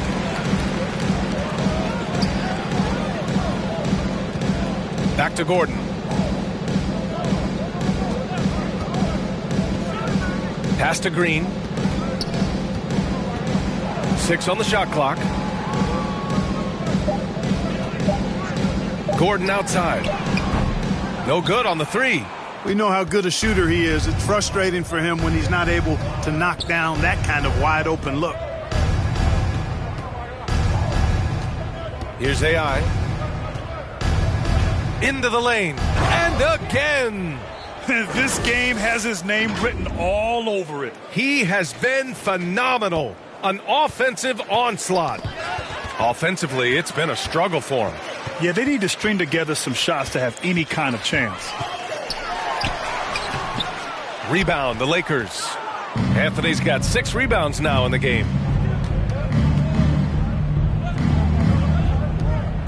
Back to Gordon. Pass to Green. 6 on the shot clock. Gordon outside. No good on the 3. We know how good a shooter he is. It's frustrating for him when he's not able to knock down that kind of wide open look. Here's AI. Into the lane. And again. This game has his name written all over it. He has been phenomenal. An offensive onslaught. Offensively, it's been a struggle for him. Yeah, they need to string together some shots to have any kind of chance. Rebound, the Lakers. Anthony's got 6 rebounds now in the game.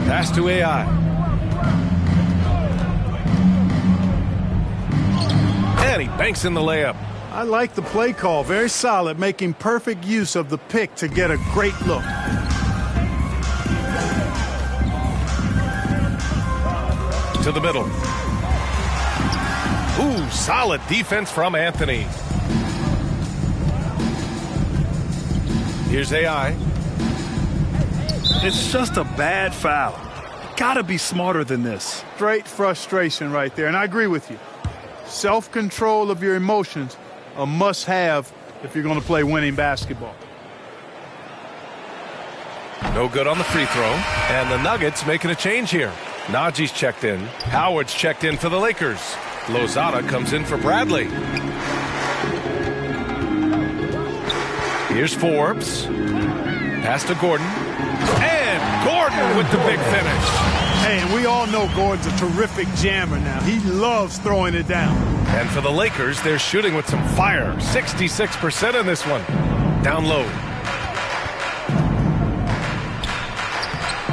Pass to AI. And he banks in the layup. I like the play call. Very solid, making perfect use of the pick to get a great look. To the middle. Ooh, solid defense from Anthony. Here's AI. It's just a bad foul. Gotta be smarter than this. Straight frustration right there, and I agree with you. Self-control of your emotions, a must-have if you're going to play winning basketball. No good on the free throw. And the Nuggets making a change here. Najee's checked in. Howard's checked in for the Lakers. Lozada comes in for Bradley. Here's Forbes. Pass to Gordon. And Gordon with the big finish. Hey, and we all know Gordon's a terrific jammer now. He loves throwing it down. And for the Lakers, they're shooting with some fire. 66% in this one. Down low.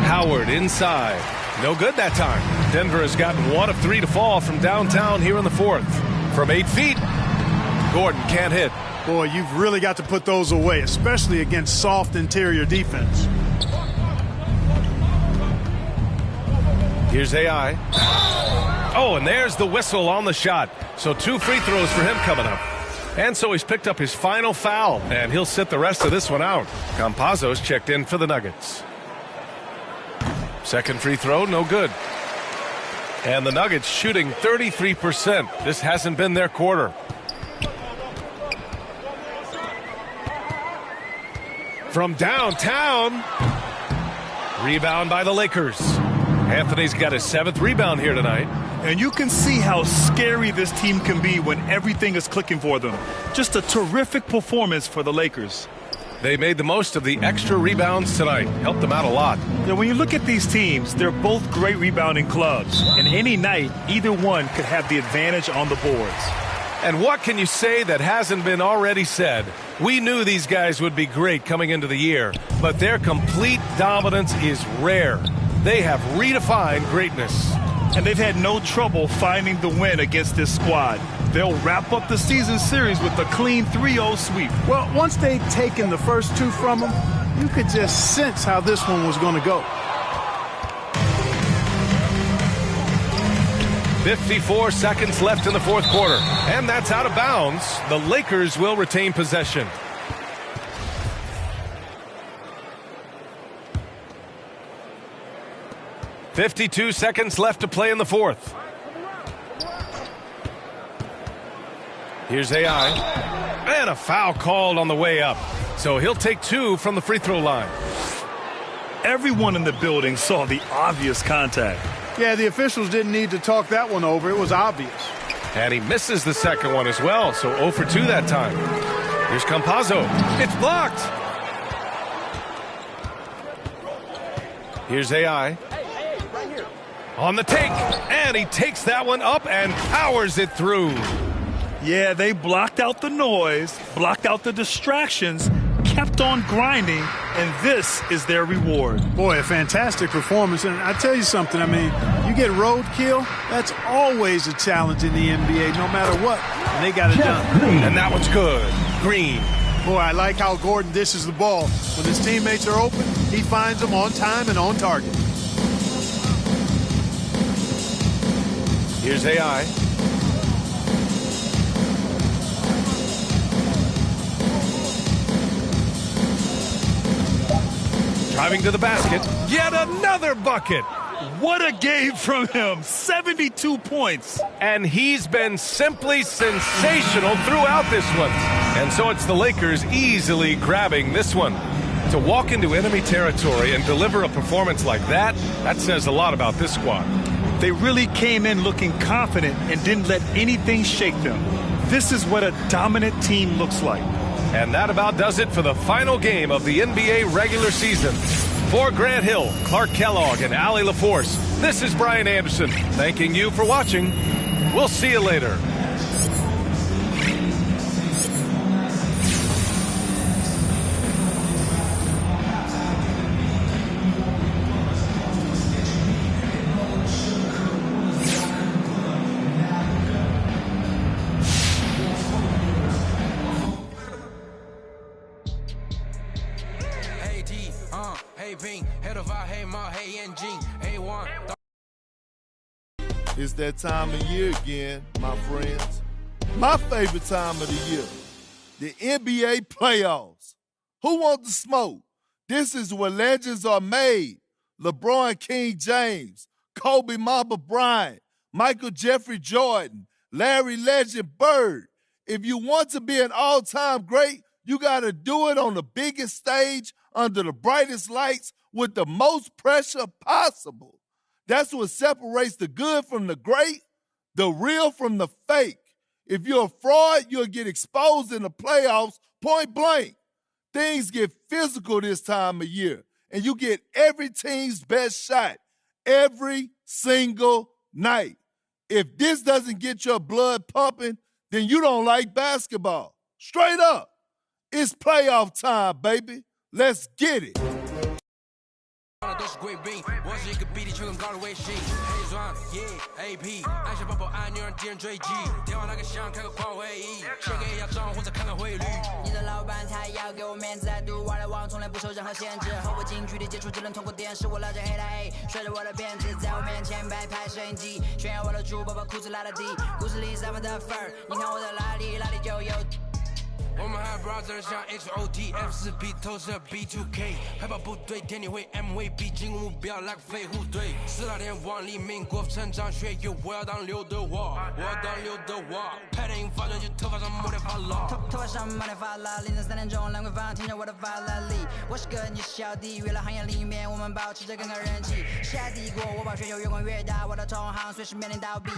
Howard inside. No good that time. Denver has gotten 1 of 3 to fall from downtown here in the 4th. From 8 feet, Gordon can't hit. Boy, you've really got to put those away, especially against soft interior defense. Here's AI. Oh, and there's the whistle on the shot. So 2 free throws for him coming up. And so he's picked up his final foul, and he'll sit the rest of this one out. Campazzo's checked in for the Nuggets. Second free throw, no good. And the Nuggets shooting 33%. This hasn't been their quarter. From downtown. Rebound by the Lakers. Anthony's got his 7th rebound here tonight. And you can see how scary this team can be when everything is clicking for them. Just a terrific performance for the Lakers. They made the most of the extra rebounds tonight. Helped them out a lot. Now, when you look at these teams, they're both great rebounding clubs. And any night, either one could have the advantage on the boards. And what can you say that hasn't been already said? We knew these guys would be great coming into the year, but their complete dominance is rare. They have redefined greatness. And they've had no trouble finding the win against this squad. They'll wrap up the season series with a clean 3-0 sweep. Well, once they'd taken the first 2 from them, you could just sense how this one was going to go. 54 seconds left in the 4th quarter. And that's out of bounds. The Lakers will retain possession. .52 seconds left to play in the 4th. Here's AI. And a foul called on the way up. So he'll take 2 from the free throw line. Everyone in the building saw the obvious contact. Yeah, the officials didn't need to talk that one over. It was obvious. And he misses the second one as well, so 0 for 2 that time. Here's Campazzo. It's blocked. Here's AI. On the take, and he takes that one up and powers it through. Yeah, they blocked out the noise, blocked out the distractions, kept on grinding, and this is their reward. Boy, a fantastic performance. And I tell you something, I mean, you get roadkill, that's always a challenge in the NBA, no matter what. And they got it done. And that one's good. Green. Boy, I like how Gordon dishes the ball. When his teammates are open, he finds them on time and on target. Here's AI. Driving to the basket. Yet another bucket. What a game from him. 72 points. And he's been simply sensational throughout this one. And so it's the Lakers easily grabbing this one. To walk into enemy territory and deliver a performance like that, that says a lot about this squad. They really came in looking confident and didn't let anything shake them. This is what a dominant team looks like. And that about does it for the final game of the NBA regular season. For Grant Hill, Clark Kellogg, and Allie LaForce, this is Brian Anderson, thanking you for watching. We'll see you later. It's that time of year again, my friends. My favorite time of the year, the NBA playoffs. Who wants the smoke? This is where legends are made. LeBron King James, Kobe Mamba Bryant, Michael Jeffrey Jordan, Larry Legend Bird. If you want to be an all-time great, you got to do it on the biggest stage under the brightest lights with the most pressure possible. That's what separates the good from the great, the real from the fake. If you're a fraud, you'll get exposed in the playoffs point blank. Things get physical this time of year, and you get every team's best shot every single night. If this doesn't get your blood pumping, then you don't like basketball. Straight up. It's playoff time, baby. Let's get it. 都是贵宾，我是一个比地球更高的卫星。黑钻，AP， 按下爆爆按钮让敌人追击。电话那个响，开个跨会议，先给压账户再看看汇率。你的老板他要给我面子，在赌玩的网从来不受任何限制。和我近距离接触只能通过电视，我拉着黑带 A， 甩着我的辫子，在我面前摆拍摄影机，炫耀我的珠宝，把裤子拉得低。故事里散发的粉儿，你看我的哪里就有。我们还 brother 像 HOT、F4P 投射 B2K， 海豹部队天地会 MVP 进攻目标来个飞虎队。4大天王黎明国服成长学友，我要当刘德华，我要当刘德华。拍电影发专辑，头发上抹点发蜡，头发上抹点发蜡。凌晨3点钟，兰桂坊听着我的法拉利。我是个你小弟，娱乐行业里面我们保持着更高人气。下帝国，我把全球越滚越大，我的同行随时面临倒闭。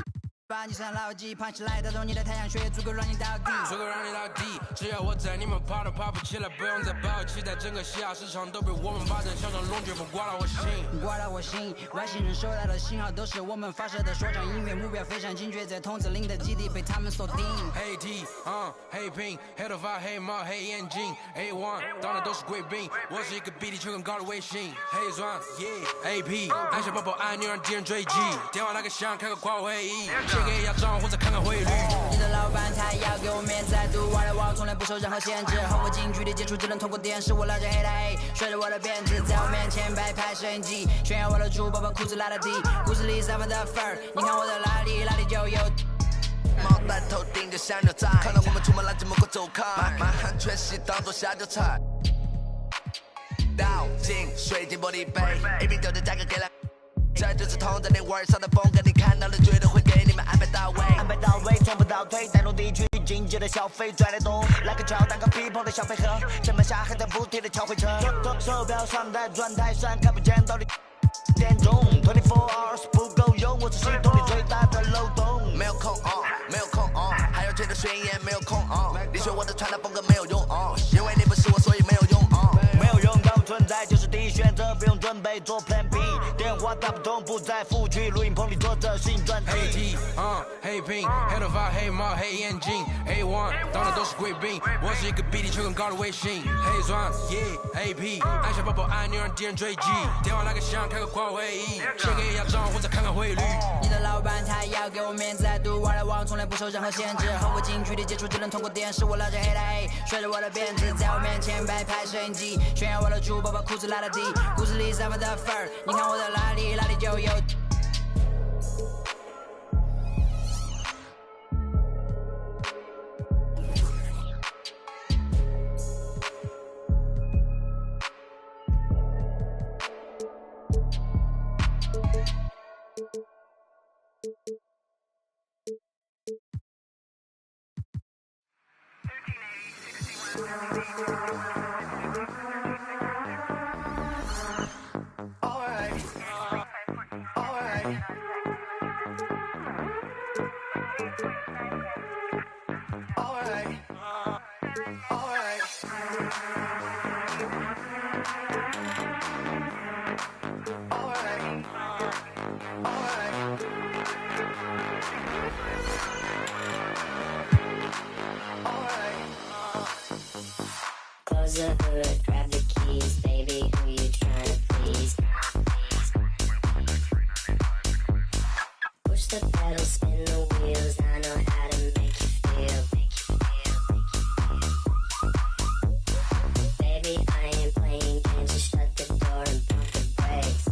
把你身上牢记，胖起来带动你的太阳穴，足够让你到底，足够让你到底。只要我在，你们跑都跑不起来，不用再抱期待，整个西亚市场都被我们霸占，像种龙卷风刮到我心，刮到我心。外星人收到的信号都是我们发射的说唱音乐，目标非常精确，在筒子林的基地被他们锁定。黑 T， 黑屏，黑头发，黑帽，黑眼镜 ，A1 当的都是贵宾，我是一个比地球更高的卫星。黑钻 ，AP， 按下爆爆按钮让敌人追击，电话那个响，开个跨会议。给压账户再看看汇率。你的老板他要给我面子，在赌玩的网从来不受任何限制。和我近距离接触只能通过电视，我拉着黑带 A， 甩着我的辫子，在我面前摆拍摄影机，炫耀我的珠宝，把裤子拉得低。故事里散发的粉儿，你看我的哪里就有。帽戴头顶着小牛仔，看到我们出门拦着门口走开，满汉全席当做下酒菜。倒进水晶玻璃杯，一瓶酒的价格给了。这就是同在你玩上的风格，你看到了绝对会给你们安排到位，安排到位，从不倒退，带动地区经济的消费，赚得多。来个敲蛋糕皮蓬的小飞盒，前面下还在不停的敲回车，手表上的转台上看不见到底点钟，24 hours 不够用，我是系统里最大的漏洞。没有空没有空还要觉得宣言没有空你学我的传达风格没有用。备做 Plan B， 电话打不通不再复聚，录音棚里做着新专辑。黑 T， 黑 Pink， 黑头发黑毛黑眼睛 ，A1 当的都是贵宾，我是一个比地球更高的卫星，黑钻 ，AP， 按下宝宝按钮让敌人追击，电话那个响开个跨会议，先给亚装或者看看汇率。你的老板他要给我面子，I do what I want，从来不受任何限制，和我近距离接触只能通过电视，我拉着黑的 A， 甩着我的辫子，在我面前摆拍摄影机，炫耀我的珠宝，把裤子拉得低，故事里散发的粉儿，你看我的哪里就有。Close the hood, grab the keys, baby, who you tryna please? Push the pedal, spin the wheels, I know how to make you feel. Baby, I ain't playing games, just shut the door and pump the brakes.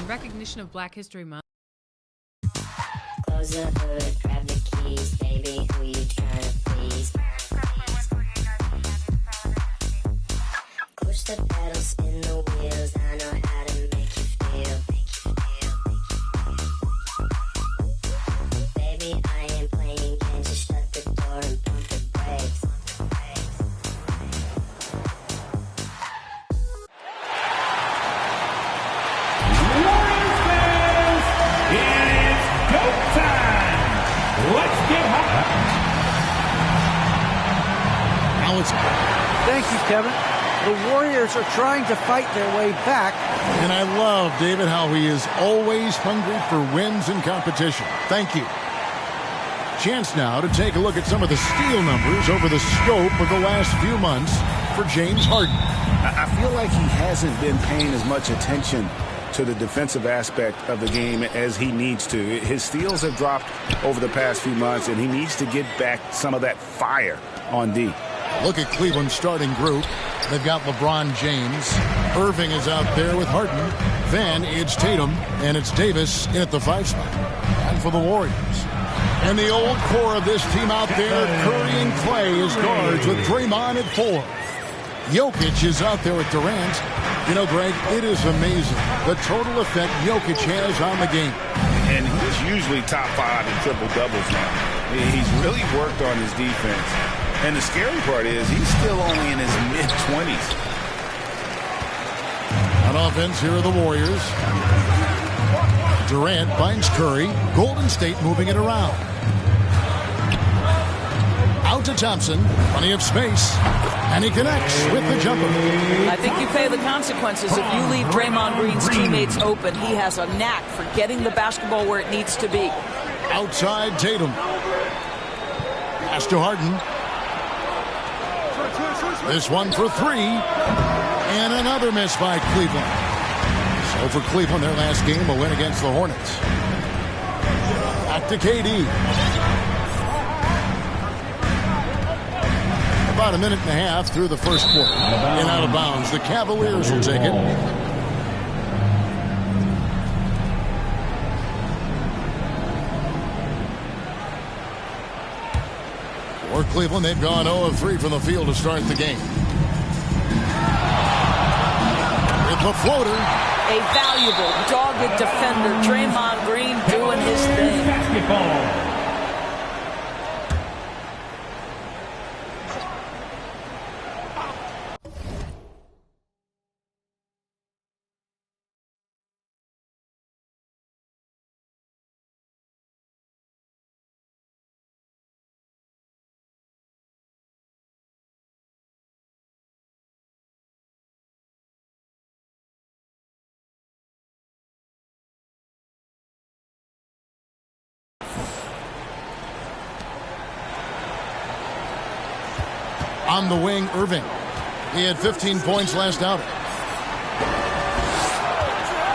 Recognition of Black History Month. Close the hood, grab the keys, baby, who you tryna please? Push the pedal, spin the wheels, I know how to make you feel. Baby, I ain't playing games, just shut the door and pump the brakes. Thank you, Kevin. The Warriors are trying to fight their way back. And I love, David, how he is always hungry for wins in competition. Thank you. Chance now to take a look at some of the steal numbers over the scope of the last few months for James Harden. I feel like he hasn't been paying as much attention to the defensive aspect of the game as he needs to. His steals have dropped over the past few months, and he needs to get back some of that fire on D. Look at Cleveland's starting group. They've got LeBron James. Irving is out there with Harden. Then it's Tatum, and it's Davis in at the 5 spot. And for the Warriors. And the old core of this team out there, Curry and Clay as guards with Draymond at 4. Jokic is out there with Durant. You know, Greg, it is amazing the total effect Jokic has on the game. And he's usually top 5 in triple-doubles now. He's really worked on his defense. And the scary part is he's still only in his mid-20s. On offense, here are the Warriors. Durant finds Curry. Golden State moving it around. Out to Thompson. Plenty of space. And he connects with the jumper. I think you pay the consequences if you leave Draymond Green's teammates open. He has a knack for getting the basketball where it needs to be. Outside Tatum. Pass to Harden. This one for 3. And another miss by Cleveland. So for Cleveland, their last game, a win against the Hornets. Back to KD. About a minute and a half through the first quarter. And out of bounds. The Cavaliers will take it. For Cleveland, they've gone 0 of 3 from the field to start the game. The floater. A valuable, dogged defender. Draymond Green doing his thing. Basketball. On the wing, Irving. He had 15 points last outing.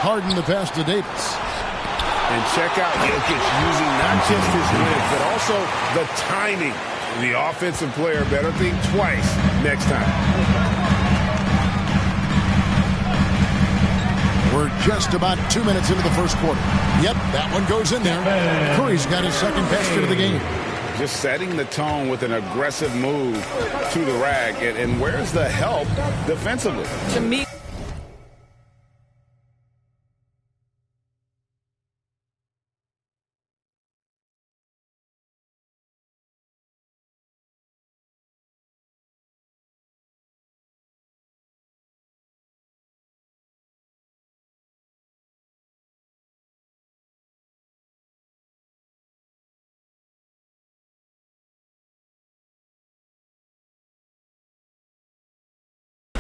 Harden the pass to Davis. And check out Jokic using not just his length, but also the timing. The offensive player better think twice next time. We're just about 2 minutes into the first quarter. Yep, that one goes in there. Curry's got his second basket of the game. Just setting the tone with an aggressive move to the rack. And where's the help defensively? To me,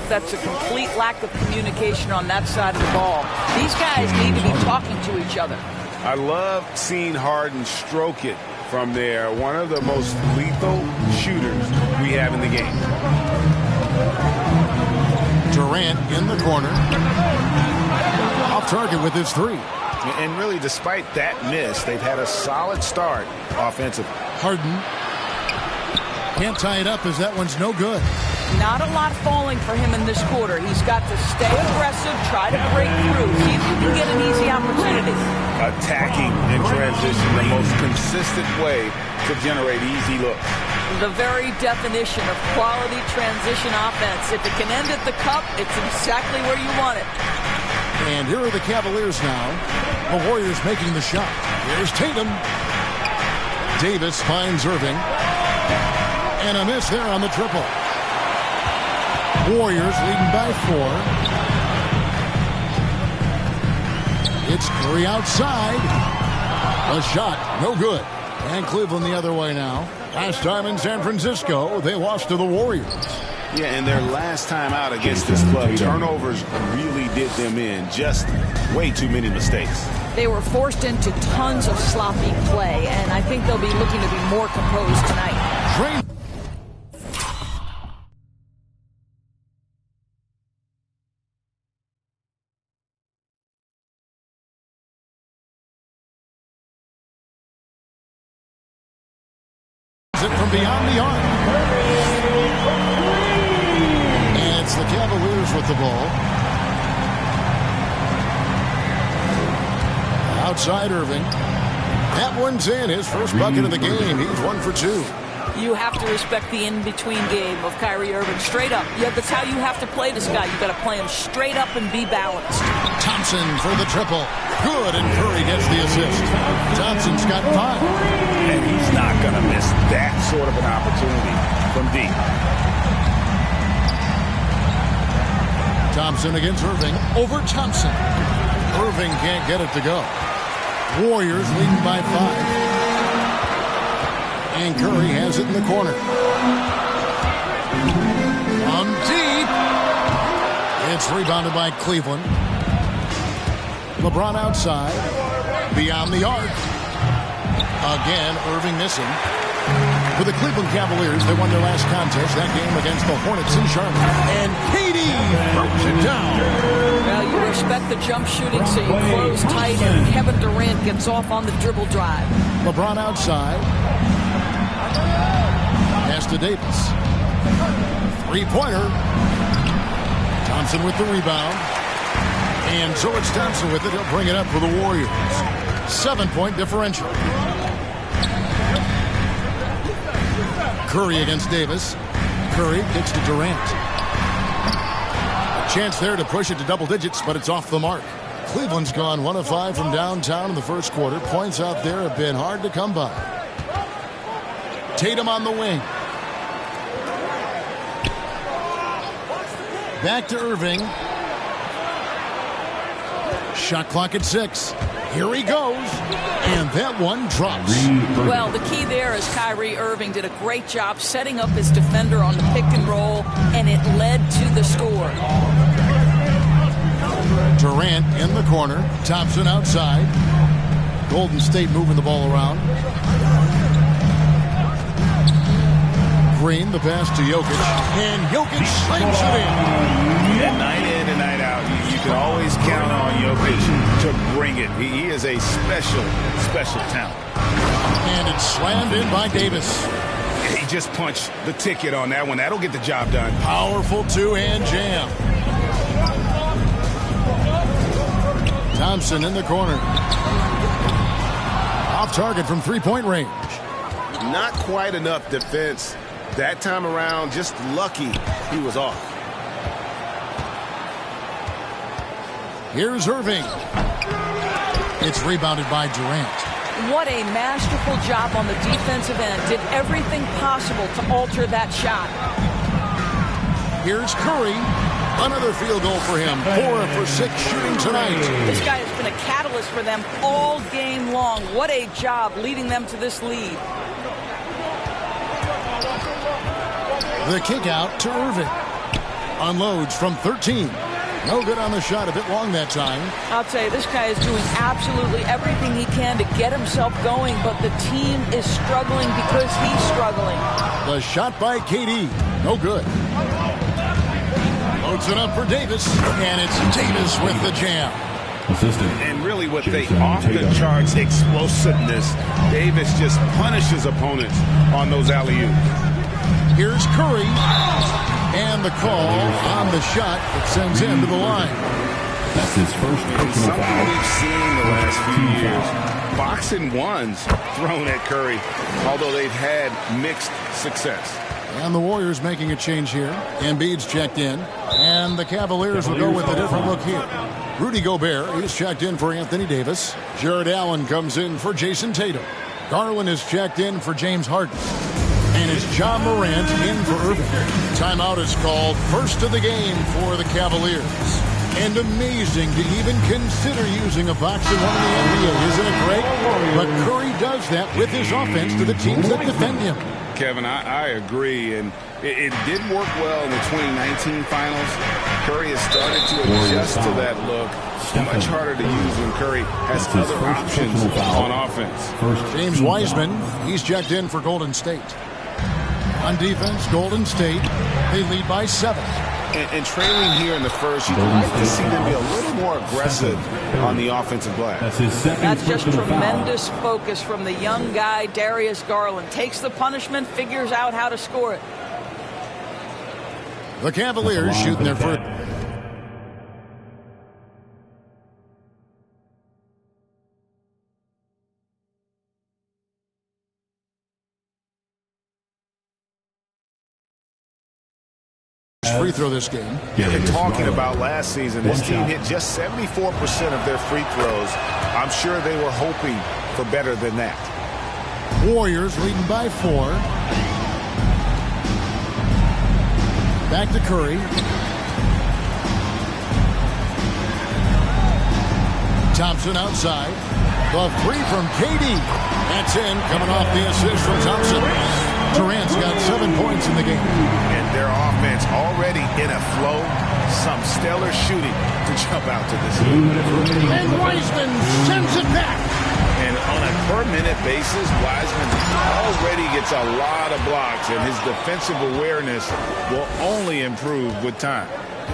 that's a complete lack of communication on that side of the ball. These guys need to be talking to each other. I love seeing Harden stroke it from there. One of the most lethal shooters we have in the game. Durant in the corner. Off target with his three. And really, despite that miss, they've had a solid start offensively. Harden can't tie it up as that one's no good. Not a lot falling for him in this quarter. He's got to stay aggressive, try to break through, see if he can get an easy opportunity. Attacking in transition, the most consistent way to generate easy looks. The very definition of quality transition offense. If it can end at the cup, it's exactly where you want it. And here are the Cavaliers now. The Warriors making the shot. Here's Tatum. Davis finds Irving. And a miss there on the triple. Warriors leading by 4. It's Curry outside. A shot, no good. And Cleveland the other way now. Last time in San Francisco, they lost to the Warriors. Yeah, and their last time out against this club, turnovers really did them in. Just way too many mistakes. They were forced into tons of sloppy play, and I think they'll be looking to be more composed tonight. From beyond the arc. And it's the Cavaliers with the ball. Outside Irving. That one's in. His first bucket of the game. He's 1 for 2. You have to respect the in-between game of Kyrie Irving. Straight up. Yeah, that's how you have to play this guy. You've got to play him straight up and be balanced. Thompson for the triple. Good, and Curry gets the assist. Thompson's got 5. And he's not going to miss that sort of an opportunity from deep. Thompson against Irving. Over Thompson. Irving can't get it to go. Warriors leading by 5. And Curry has it in the corner. From deep. It's rebounded by Cleveland. LeBron outside. Beyond the arc. Again, Irving missing. For the Cleveland Cavaliers, they won their last contest, that game against the Hornets in Charlotte. And KD throws it down. Well, you respect the jump shooting, so you close tight, and Kevin Durant gets off on the dribble drive. LeBron outside. Pass to Davis. Three-pointer. Thompson with the rebound. And so it's Thompson with it. He'll bring it up for the Warriors. 7-point differential. Curry against Davis. Curry gets to Durant. A chance there to push it to double digits, but it's off the mark. Cleveland's gone 1 of 5 from downtown in the first quarter. Points out there have been hard to come by. Tatum on the wing. Back to Irving. Shot clock at 6. Here he goes. And that one drops. Well, the key there is Kyrie Irving did a great job setting up his defender on the pick and roll, and it led to the score. Durant in the corner. Thompson outside. Golden State moving the ball around. Green, the pass to Jokic. And Jokic slams it in. And night in and night out, you can always count on Jokic to bring it. He is a special, special talent. And it's slammed in by Davis. He just punched the ticket on that one. That'll get the job done. Powerful two-hand jam. Thompson in the corner. Off target from three-point range. Not quite enough defense. That time around, just lucky he was off. Here's Irving. It's rebounded by Durant. What a masterful job on the defensive end. Did everything possible to alter that shot. Here's Curry. Another field goal for him. 4 for 6 shooting tonight. This guy has been a catalyst for them all game long. What a job leading them to this lead. The kick out to Irving. Unloads from 13. No good on the shot, a bit long that time. I'll tell you, this guy is doing absolutely everything he can to get himself going, but the team is struggling because he's struggling. The shot by KD. No good. Loads it up for Davis, and it's Davis with the jam. And really with the off-the-charts explosiveness, Davis just punishes opponents on those alley-oops. Here's Curry. And the call on the shot that sends him to the line. That's his first personal foul. Something we've seen the last few years. Boxing ones thrown at Curry, although they've had mixed success. And the Warriors making a change here. Embiid's checked in. And the Cavaliers will go with a different look here. Rudy Gobert is checked in for Anthony Davis. Jared Allen comes in for Jason Tatum. Garland is checked in for James Harden. And it's John Morant in for Irving. Timeout is called. First of the game for the Cavaliers. And amazing to even consider using a boxing one in the NBA. Isn't it great? But Curry does that with his offense to the teams that defend him. Kevin, I agree. And it did work well in the 2019 finals. Curry has started to adjust to that look. Much harder to use when Curry has other options on offense. James Wiseman, he's checked in for Golden State. On defense, Golden State, they lead by 7. And trailing here in the first, you'd like to see them be a little more aggressive on the offensive glass. That's just tremendous focus from the young guy, Darius Garland. Takes the punishment, figures out how to score it. The Cavaliers shooting their first. Free throw this game. And talking about last season, this team hit just 74% of their free throws. I'm sure they were hoping for better than that. Warriors leading by 4. Back to Curry. Thompson outside. The 3 from KD. That's in, coming off the assist from Thompson. Durant's got 7 points in the game. And their offense already in a flow. Some stellar shooting to jump out to this lead. And Wiseman sends it back. And on a per-minute basis, Wiseman already gets a lot of blocks, and his defensive awareness will only improve with time.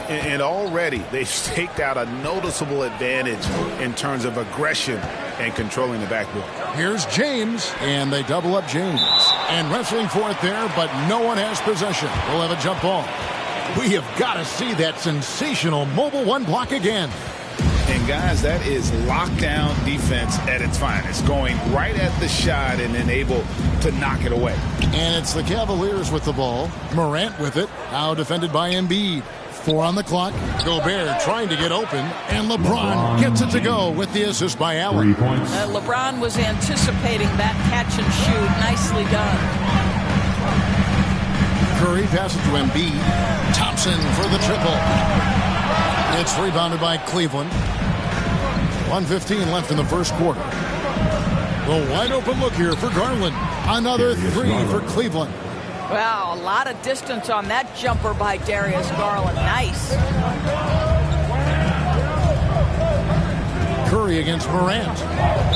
And already they've staked out a noticeable advantage in terms of aggression and controlling the backboard. Here's James, and they double up James. And wrestling for it there, but no one has possession. We'll have a jump ball. We have got to see that sensational mobile one block again. And guys, that is lockdown defense at its finest. Going right at the shot and then able to knock it away. And it's the Cavaliers with the ball. Morant with it. Now defended by Embiid. 4 on the clock. Gobert trying to get open, and LeBron gets it to go with the assist by Allen. 3 points. LeBron was anticipating that catch and shoot. Nicely done. Curry passes to Embiid. Thompson for the triple. It's rebounded by Cleveland. 1:15 left in the first quarter. The wide open look here for Garland. Another 3 for Cleveland. Wow, a lot of distance on that jumper by Darius Garland. Nice. Curry against Morant.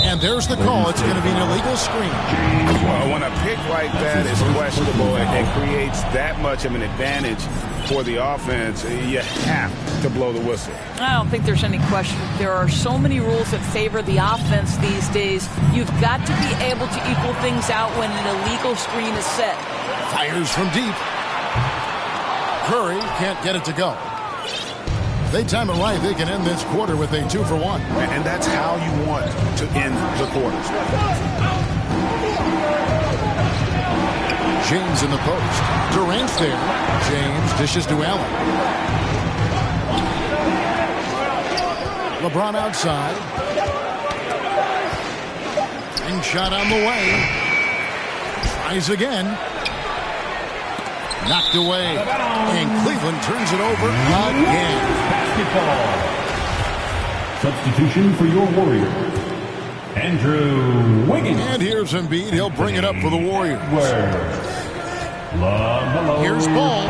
And there's the call. It's going to be an illegal screen. Well, when a pick like that is questionable and creates that much of an advantage for the offense, you have to blow the whistle. I don't think there's any question. There are so many rules that favor the offense these days. You've got to be able to equal things out when an illegal screen is set. Fires from deep. Curry can't get it to go. If they time it right, they can end this quarter with a 2-for-1. And that's how you want to end the quarters. James in the post. Durant's there. James dishes to Allen. LeBron outside. Ring shot on the way. Tries again. Knocked away. And Cleveland turns it over again. Basketball. Substitution for your Warriors. Andrew Wiggins. And here's Embiid. He'll bring it up for the Warriors. Here's Ball.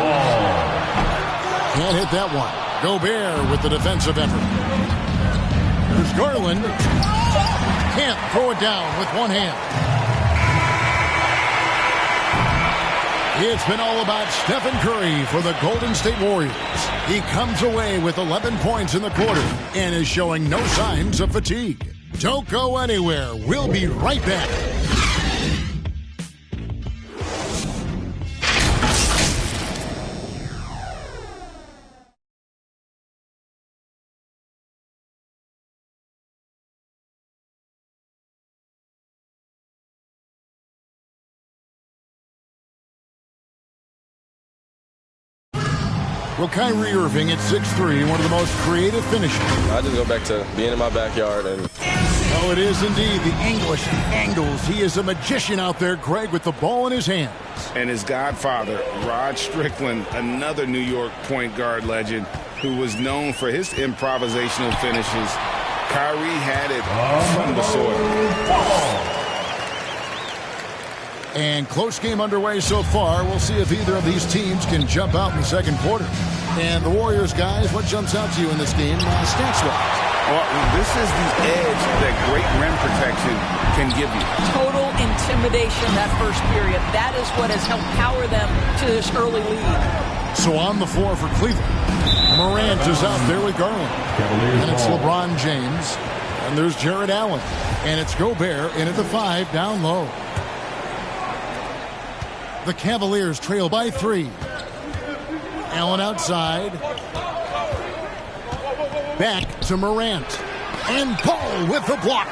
Can't hit that one. Gobert with the defensive effort. There's Garland. Can't throw it down with one hand. It's been all about Stephen Curry for the Golden State Warriors. He comes away with 11 points in the quarter and is showing no signs of fatigue. Don't go anywhere. We'll be right back. Well, Kyrie Irving at 6'3", one of the most creative finishers. I just go back to being in my backyard. Oh, it is indeed the English angles. He is a magician out there, Greg, with the ball in his hands. And his godfather, Rod Strickland, another New York point guard legend who was known for his improvisational finishes. Kyrie had it from the soil. And close game underway so far. We'll see if either of these teams can jump out in the second quarter. And the Warriors, guys, what jumps out to you in this game stats-wise? Well, this is the edge that great rim protection can give you. Total intimidation that first period. That is what has helped power them to this early lead. So on the floor for Cleveland, Morant is out there with Garland. And it's LeBron James. And there's Jared Allen. And it's Gobert in at the 5 down low. The Cavaliers trail by 3. Allen outside. Back to Morant. And Paul with the block.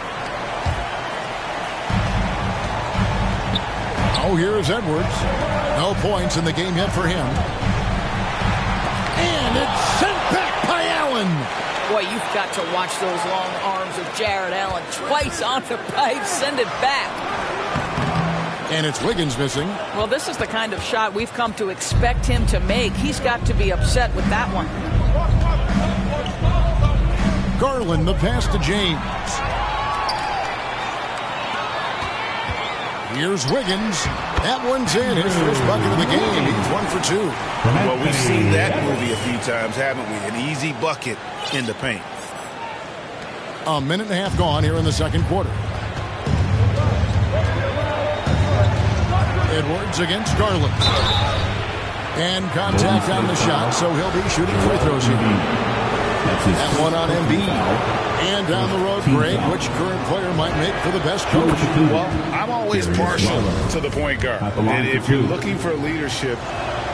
Oh, here's Edwards. No points in the game yet for him. And it's sent back by Allen. Boy, you've got to watch those long arms of Jared Allen. Twice on the pipe, send it back. And it's Wiggins missing. Well, this is the kind of shot we've come to expect him to make. He's got to be upset with that one. Garland, the pass to James. Here's Wiggins. That one's in. His first bucket of the game. He's 1 for 2. Well, we've seen that movie a few times, haven't we? An easy bucket in the paint. A minute and a half gone here in the second quarter. Edwards against Garland. And contact on the shot, so he'll be shooting free throws here. That one on Embiid. And down the road, Greg, which current player might make for the best coach? Well, I'm always partial to the point guard. And if you're looking for leadership,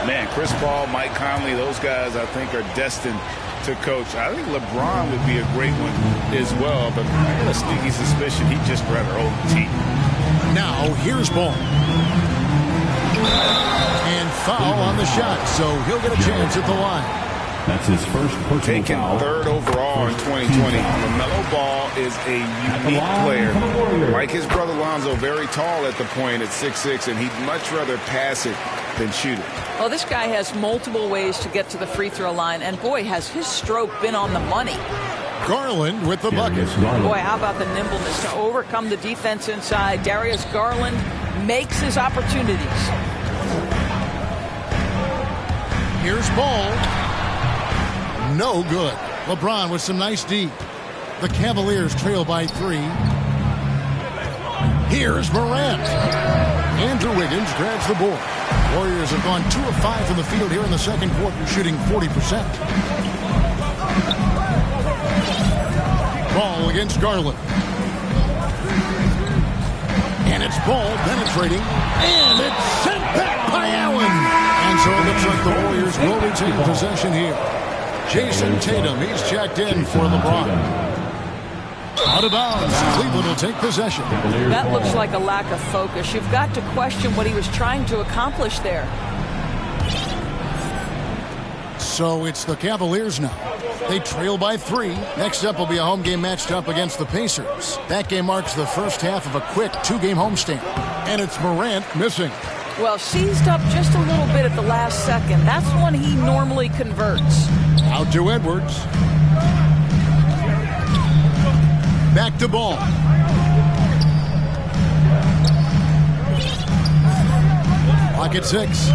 man, Chris Paul, Mike Conley, those guys I think are destined to coach. I think LeBron would be a great one as well, but I got a sneaky suspicion he'd just rather hold the team. Now, here's Ball. And foul on the shot, so he'll get a chance at the line. That's his first personal Taken foul. third overall in 2020. LaMelo Ball is a unique player. Like his brother Lonzo, very tall at the point at 6'6", and he'd much rather pass it than shoot it. Well, this guy has multiple ways to get to the free throw line, and boy, has his stroke been on the money. Garland with the bucket. Boy, how about the nimbleness to overcome the defense inside. Darius Garland makes his opportunities. Here's Ball. No good. LeBron with some nice D. The Cavaliers trail by 3. Here's Morant. Andrew Wiggins grabs the board. Warriors have gone 2 of 5 from the field here in the second quarter, shooting 40%. Ball against Garland. And it's Ball penetrating. And it's sent back by Allen. And so it looks like the Warriors will retain possession here. Jason Tatum, he's checked in for LeBron. Out of bounds. Cleveland will take possession. That looks like a lack of focus. You've got to question what he was trying to accomplish there. So it's the Cavaliers now. They trail by 3. Next up will be a home game matched up against the Pacers. That game marks the first half of a quick 2-game homestand. And it's Morant missing. Well, seized up just a little bit at the last second. That's when he normally converts. Out to Edwards. Back to Ball. Clock at 6.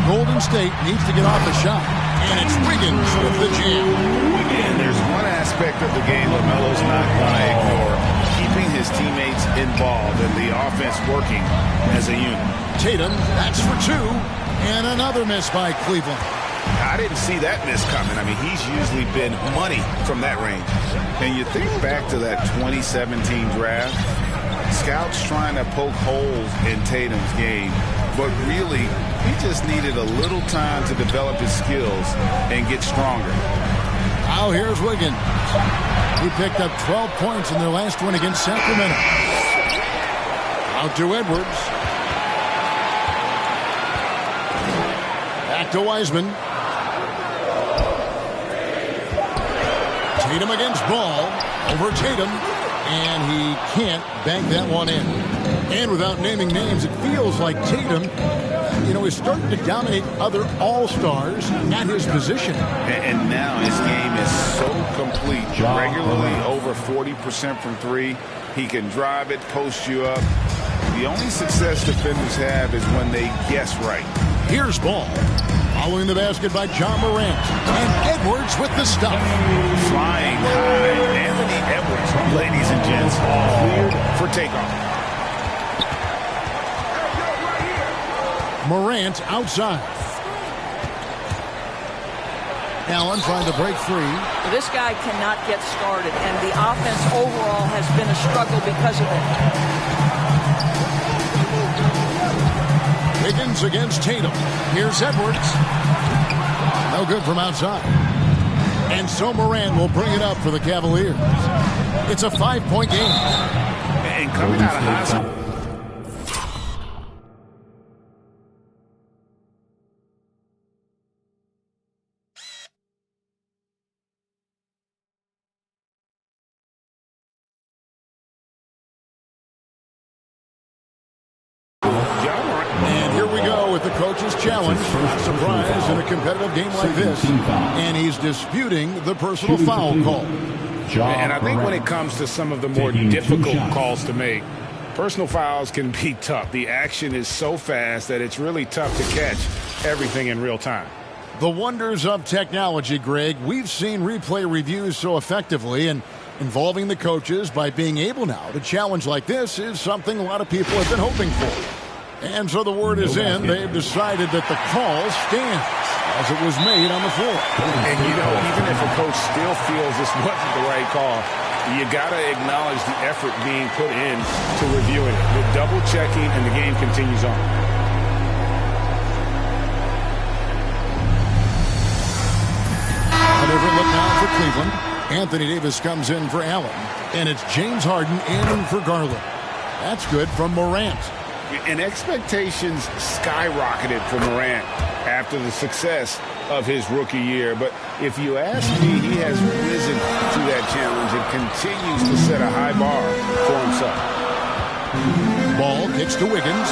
Golden State needs to get off the shot. And it's Wiggins with the jam. And there's one aspect of the game LaMelo's not going to ignore. Keeping his teammates involved and the offense working as a unit. Tatum, that's for 2. And another miss by Cleveland. I didn't see that miss coming. I mean, he's usually been money from that range. And you think back to that 2017 draft, scouts trying to poke holes in Tatum's game, but really, he just needed a little time to develop his skills and get stronger. Now here's Wiggins. He picked up 12 points in their last win against Sacramento. Out to Edwards. Back to Wiseman. Tatum against Ball. Over Tatum. And he can't bank that one in. And without naming names, it feels like Tatum, is starting to dominate other all-stars at his position. And now his game is so complete. Regularly over 40% from 3. He can drive it, post you up. The only success defenders have is when they guess right. Here's Ball. Following the basket by John Morant. And Edwards with the stop. Flying high. Anthony Edwards, ladies and gents, cleared for takeoff. Morant outside. Allen trying to break free. This guy cannot get started, and the offense overall has been a struggle because of it. Wiggins against Tatum. Here's Edwards. No good from outside. And so Morant will bring it up for the Cavaliers. It's a 5-point game. And coming out of high school. And here we go with the coach's challenge. Not surprised in a competitive game like this. And he's disputing the personal foul call. And I think when it comes to some of the more difficult calls to make, personal fouls can be tough. The action is so fast that it's really tough to catch everything in real time. The wonders of technology, Greg. We've seen replay reviews so effectively, and involving the coaches by being able now to challenge like this is something a lot of people have been hoping for. And so the word is in. They've decided that the call stands as it was made on the floor. And, even if a coach still feels this wasn't the right call, you got to acknowledge the effort being put in to reviewing it. The double-checking, and the game continues on. A different look now for Cleveland. Anthony Davis comes in for Allen. And it's James Harden in for Garland. That's good from Morant. And expectations skyrocketed for Morant. after the success of his rookie year. But if you ask me, he has risen to that challenge and continues to set a high bar for himself. Ball kicks to Wiggins.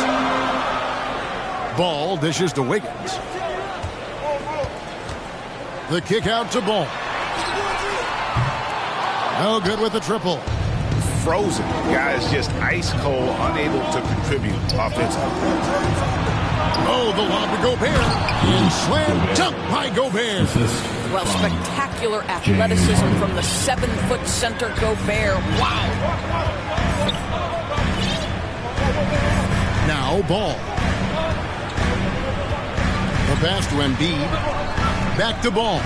Ball dishes to Wiggins. The kick out to Ball. No good with the triple. Frozen. Guys just ice cold, unable to contribute offensively. Oh, the lob to Gobert. And slam dunk by Gobert. Well, spectacular athleticism from the 7-foot center Gobert. Wow. Now Ball. The pass to Embiid. Back to Ball.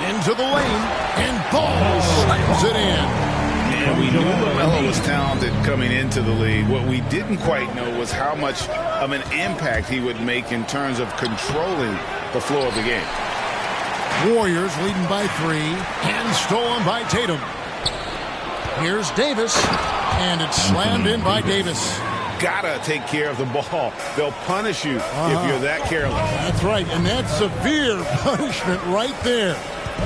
Into the lane. And Ball slams it in. And we knew LaMelo was talented coming into the league. What we didn't quite know was how much of an impact he would make in terms of controlling the flow of the game. Warriors leading by 3 and stolen by Tatum. Here's Davis, and it's slammed in by Davis. Gotta take care of the ball. They'll punish you if you're that careless. That's right, and that's severe punishment right there.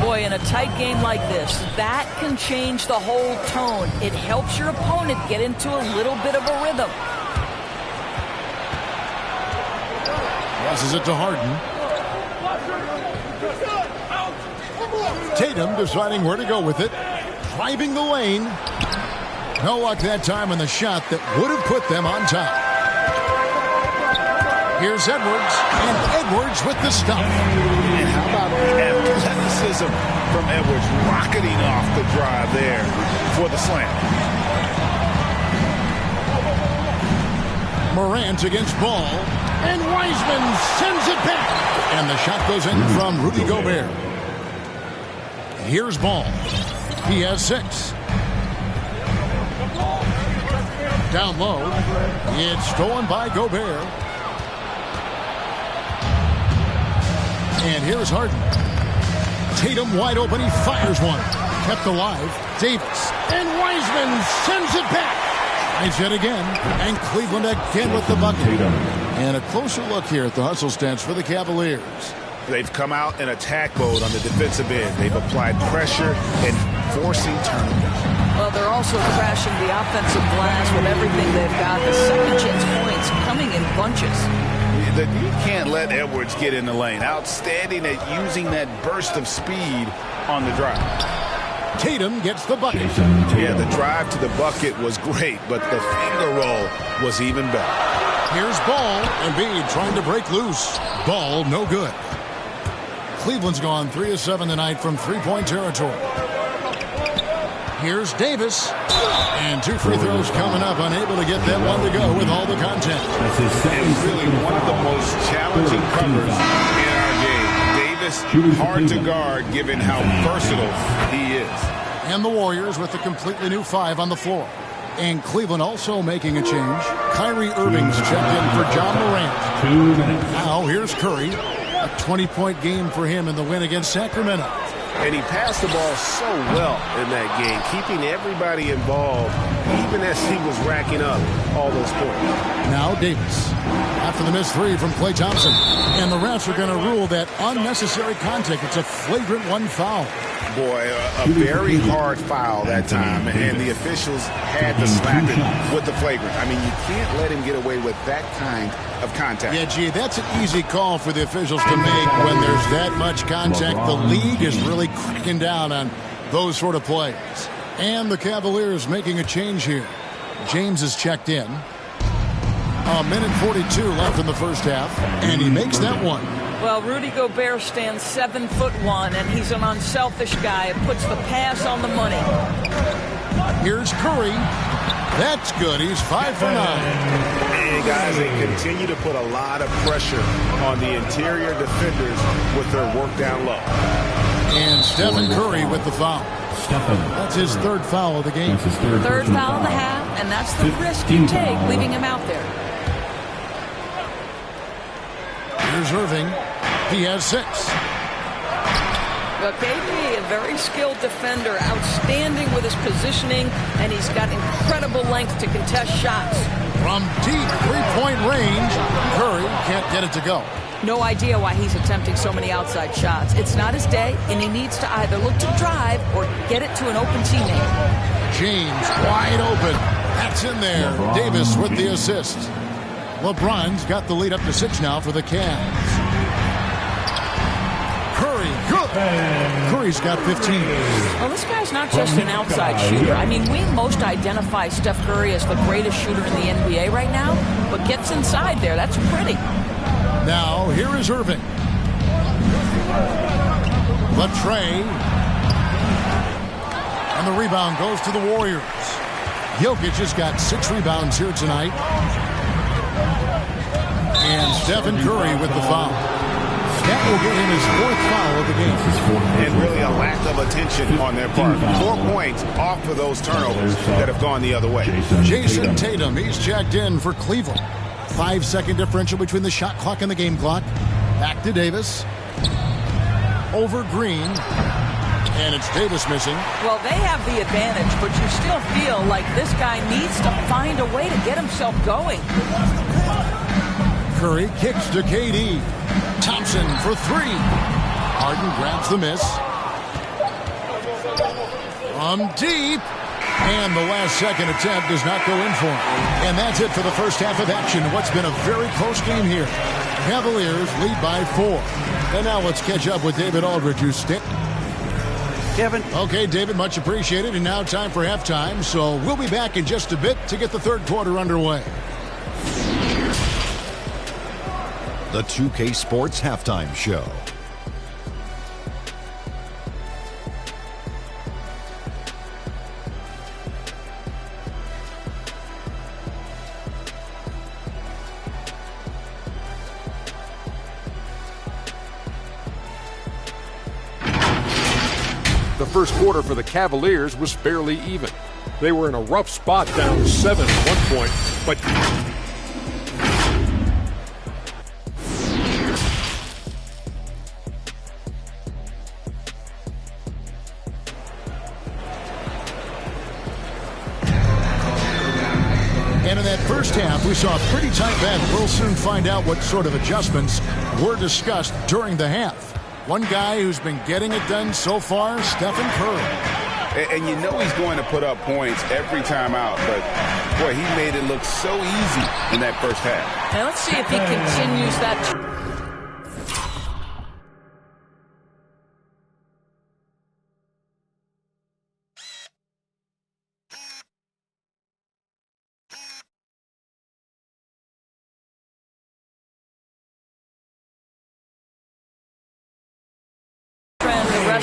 Boy, in a tight game like this, that can change the whole tone. It helps your opponent get into a little bit of a rhythm. Passes it to Harden. Tatum deciding where to go with it. Driving the lane. No luck that time on the shot that would have put them on top. Here's Edwards, and Edwards with the stop. And how about athleticism from Edwards, rocketing off the drive there for the slam. Morant against Ball, and Wiseman sends it back. And the shot goes in from Rudy Gobert. Here's Ball. He has 6. Down low. It's stolen by Gobert. And here's Harden. Tatum wide open. He fires one. Kept alive. Davis. And Wiseman sends it back. Nice hit again. And Cleveland again with the bucket. And a closer look here at the hustle stats for the Cavaliers. They've come out in attack mode on the defensive end. They've applied pressure and forcing turnovers. Well, they're also crashing the offensive glass with everything they've got. The second chance points coming in bunches. You can't let Edwards get in the lane. Outstanding at using that burst of speed on the drive. Tatum gets the bucket. Yeah, the drive to the bucket was great, but the finger roll was even better. Here's Ball. Embiid trying to break loose. Ball no good. Cleveland's gone 3 of 7 tonight from three-point territory. Here's Davis. And 2 free throws coming up. Unable to get that one to go with all the contact. And really one of the most challenging covers in our game. Davis, hard to guard given how versatile he is. And the Warriors with a completely new 5 on the floor. And Cleveland also making a change. Kyrie Irving's checked in for John Morant. 2 minutes. Now here's Curry. A 20-point game for him in the win against Sacramento. And he passed the ball so well in that game, keeping everybody involved, even as he was racking up all those points. Now Davis. After the missed 3 from Klay Thompson. And the refs are going to rule that unnecessary contact. It's a flagrant 1 foul. Boy, a very hard foul that time, and the officials had to slap it with the flagrant. I mean, you can't let him get away with that kind of contact. Yeah, gee, that's an easy call for the officials to make when there's that much contact. The league is really cracking down on those sort of plays. And the Cavaliers making a change here. James is checked in. 1:42 left in the first half, and he makes that one. Well, Rudy Gobert stands 7'1", and he's an unselfish guy. It puts the pass on the money. Here's Curry. That's good. He's 5 for 9. And guys, they continue to put a lot of pressure on the interior defenders with their work down low. And Stephen Curry with the foul. That's his 3rd foul of the game. Third foul of the half, and that's the risk you take, leaving him out there. Here's Irving. He has 6. Look, AB, a very skilled defender, outstanding with his positioning, and he's got incredible length to contest shots. From deep three-point range, Curry can't get it to go. No idea why he's attempting so many outside shots. It's not his day, and he needs to either look to drive or get it to an open teammate. James wide open. That's in there. Davis with the assist. LeBron's got the lead up to 6 now for the Cavs. Curry, good. Curry's got 15. Well, this guy's not just an outside shooter. I mean, we most identify Steph Curry as the greatest shooter in the NBA right now, but gets inside there. That's pretty. Now, here is Irving. Latrey. And the rebound goes to the Warriors. Jokic has got 6 rebounds here tonight. And Stephen Curry with the foul. That will get him his 4th foul of the game. And really a lack of attention on their part. 4 points off of those turnovers that have gone the other way. Jason Tatum, he's checked in for Cleveland. 5-second differential between the shot clock and the game clock. Back to Davis. Over Green. And it's Davis missing. Well, they have the advantage, but you still feel like this guy needs to find a way to get himself going. Curry kicks to KD. Thompson for 3. Harden grabs the miss. From deep. And the last second attempt does not go in for him. And that's it for the first half of action. What's been a very close game here. Cavaliers lead by 4. And now let's catch up with David Aldridge, who's stick. Kevin. Okay, David, much appreciated. And now time for halftime. So we'll be back in just a bit to get the third quarter underway. The 2K Sports Halftime Show. The first quarter for the Cavaliers was fairly even. They were in a rough spot, down 7 at one point, but and in that first half, we saw a pretty tight battle. We'll soon find out what sort of adjustments were discussed during the half. One guy who's been getting it done so far, Stephen Curry. And you know he's going to put up points every time out, but boy, he made it look so easy in that first half. Now let's see if he continues that.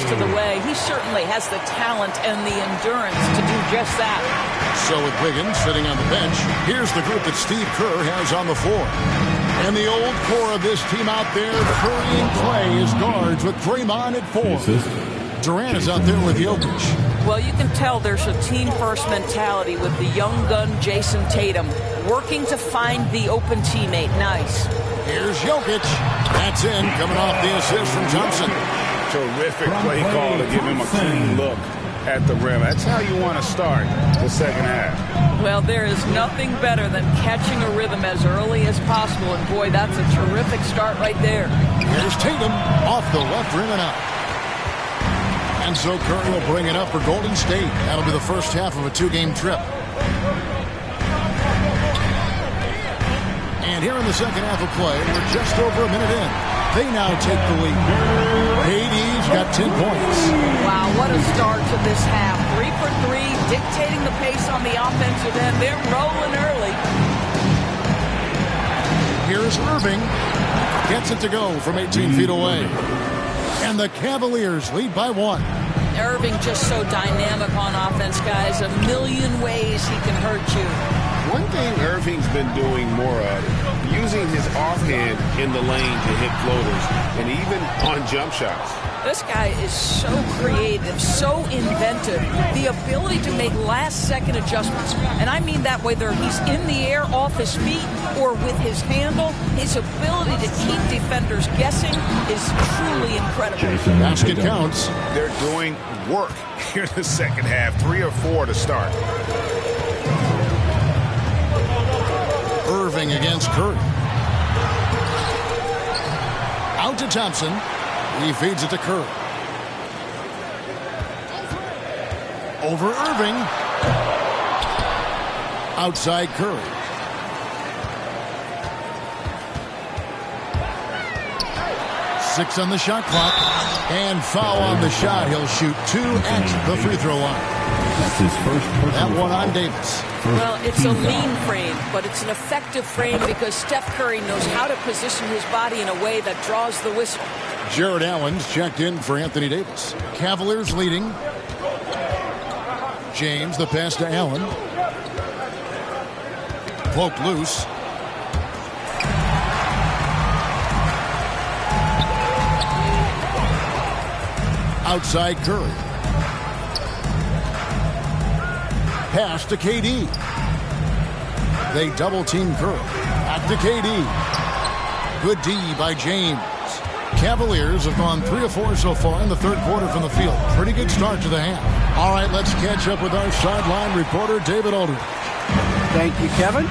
Of the way. He certainly has the talent and the endurance to do just that. So with Wiggins sitting on the bench, here's the group that Steve Kerr has on the floor. And the old core of this team out there, Curry and Clay as guards with Draymond at 4. Durant is out there with Jokic. Well, you can tell there's a team-first mentality with the young gun Jason Tatum working to find the open teammate. Nice. Here's Jokic. That's in, coming off the assist from Thompson. Terrific play call to give him a clean look at the rim. That's how you want to start the second half. Well, there is nothing better than catching a rhythm as early as possible, and boy, that's a terrific start right there. Here's Tatum off the left rim and out. And so Curry will bring it up for Golden State. That'll be the first half of a 2-game trip. And here in the second half of play, we're just over a minute in. They now take the lead. KD's got 10 points. Wow, what a start to this half. 3 for 3, dictating the pace on the offensive end. They're rolling early. Here's Irving. Gets it to go from 18 feet away. And the Cavaliers lead by 1. Irving just so dynamic on offense, guys. A million ways he can hurt you. One thing Irving's been doing more of, using his offhand in the lane to hit floaters and even on jump shots. This guy is so creative, so inventive. The ability to make last-second adjustments. And I mean that whether he's in the air, off his feet, or with his handle. His ability to keep defenders guessing is truly incredible. Basket counts. They're doing work here in the second half. 3 or 4 to start. Irving against Curry. Out to Thompson. He feeds it to Curry. Over Irving. Outside Curry. Six on the shot clock. And foul on the shot. He'll shoot 2 at the free throw line. That's his first that one on Davis. Well, it's a lean frame, but it's an effective frame because Steph Curry knows how to position his body in a way that draws the whistle. Jared Allen's checked in for Anthony Davis. Cavaliers leading. James, the pass to Allen. Poked loose. Outside Curry. Pass to KD. They double team Curry. Back to KD. Good D by James. Cavaliers have gone 3 of 4 so far in the third quarter from the field. Pretty good start to the half. All right, let's catch up with our sideline reporter, David Aldridge. Thank you, Kevin.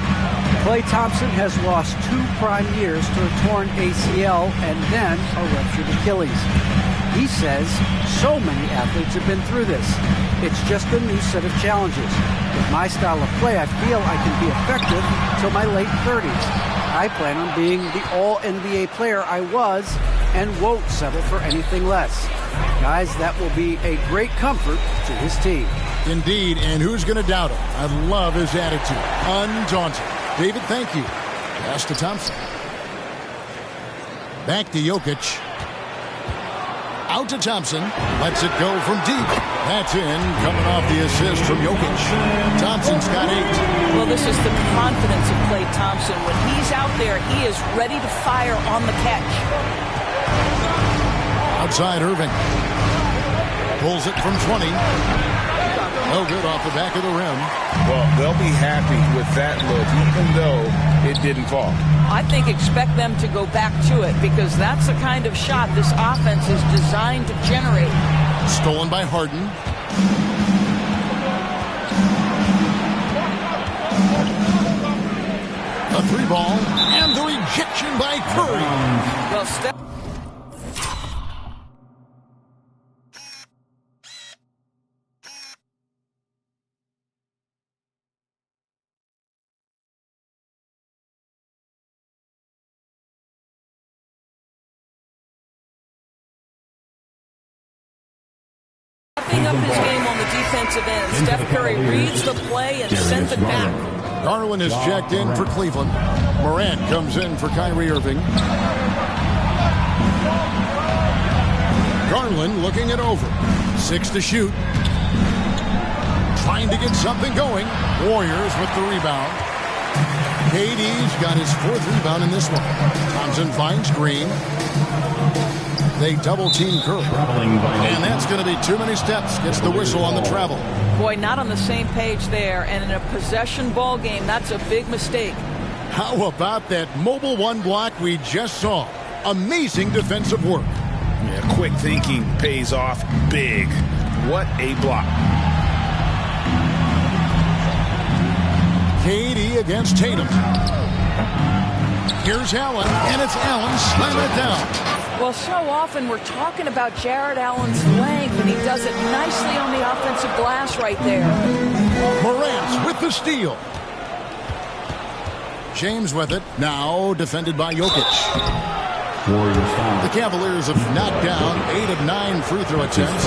Klay Thompson has lost 2 prime years to a torn ACL and then a ruptured Achilles. He says so many athletes have been through this. It's just a new set of challenges. With my style of play, I feel I can be effective till my late 30s. I plan on being the all-NBA player I was and won't settle for anything less. Guys, that will be a great comfort to his team. Indeed, and who's going to doubt him? I love his attitude. Undaunted. David, thank you. Pass to Thompson. Back to Jokic. Out to Thompson. Lets it go from deep. That's in. Coming off the assist from Jokic. Thompson's got 8. Well, this is the confidence of Klay Thompson. When he's out there, he is ready to fire on the catch. Outside Irving. Pulls it from 20. No good off the back of the rim. Well, they'll be happy with that look, even though it didn't fall. I think expect them to go back to it because that's the kind of shot this offense is designed to generate. Stolen by Harden. A 3-ball and the rejection by Curry. Well, Steph. Up his game on the defensive end. Steph Curry reads the play and sends it back. Garland is checked in for Cleveland. Morant comes in for Kyrie Irving. Garland looking it over. 6 to shoot. Trying to get something going. Warriors with the rebound. KD's got his 4th rebound in this one. Thompson finds Green. They double-team Curry. And that's going to be too many steps. Gets the whistle on the travel. Boy, not on the same page there. And in a possession ball game, that's a big mistake. How about that mobile 1 block we just saw? Amazing defensive work. Yeah, quick thinking pays off big. What a block. KD against Tatum. Here's Allen, and it's Allen slamming it down. Well, so often we're talking about Jared Allen's length, and he does it nicely on the offensive glass right there. Morant with the steal. James with it. Now defended by Jokic. The Cavaliers have knocked down 8 of 9 free throw attempts.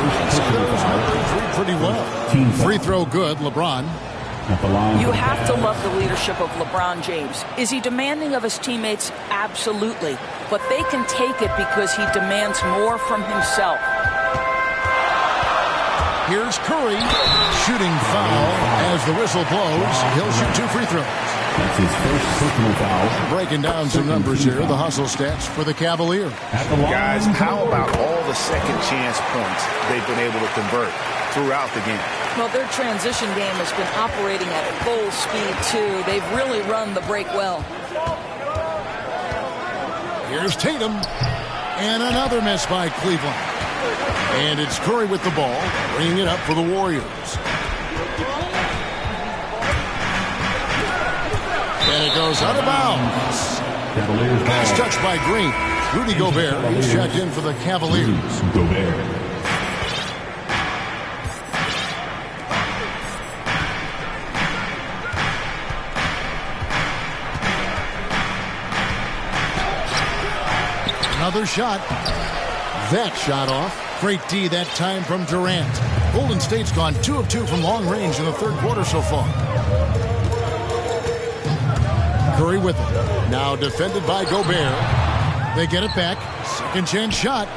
Pretty well. Free throw good, LeBron. You have to love the leadership of LeBron James. Is he demanding of his teammates? Absolutely. But they can take it because he demands more from himself. Here's Curry. Shooting foul as the whistle blows. He'll shoot 2 free throws. That's his first personal foul. Breaking down some numbers here, the hustle stats for the Cavaliers. Guys, how about all the second chance points they've been able to convert throughout the game? Well, their transition game has been operating at full speed, too. They've really run the break well. Here's Tatum. And another miss by Cleveland. And it's Curry with the ball, bringing it up for the Warriors. And it goes out of bounds. Nice touch by Green. Rudy Gobert is checked in for the Cavaliers. Gobert. Another shot. That shot off. Great D that time from Durant. Golden State's gone 2 of 2 from long range in the third quarter so far. Curry with it. Now defended by Gobert. They get it back. Second chance shot.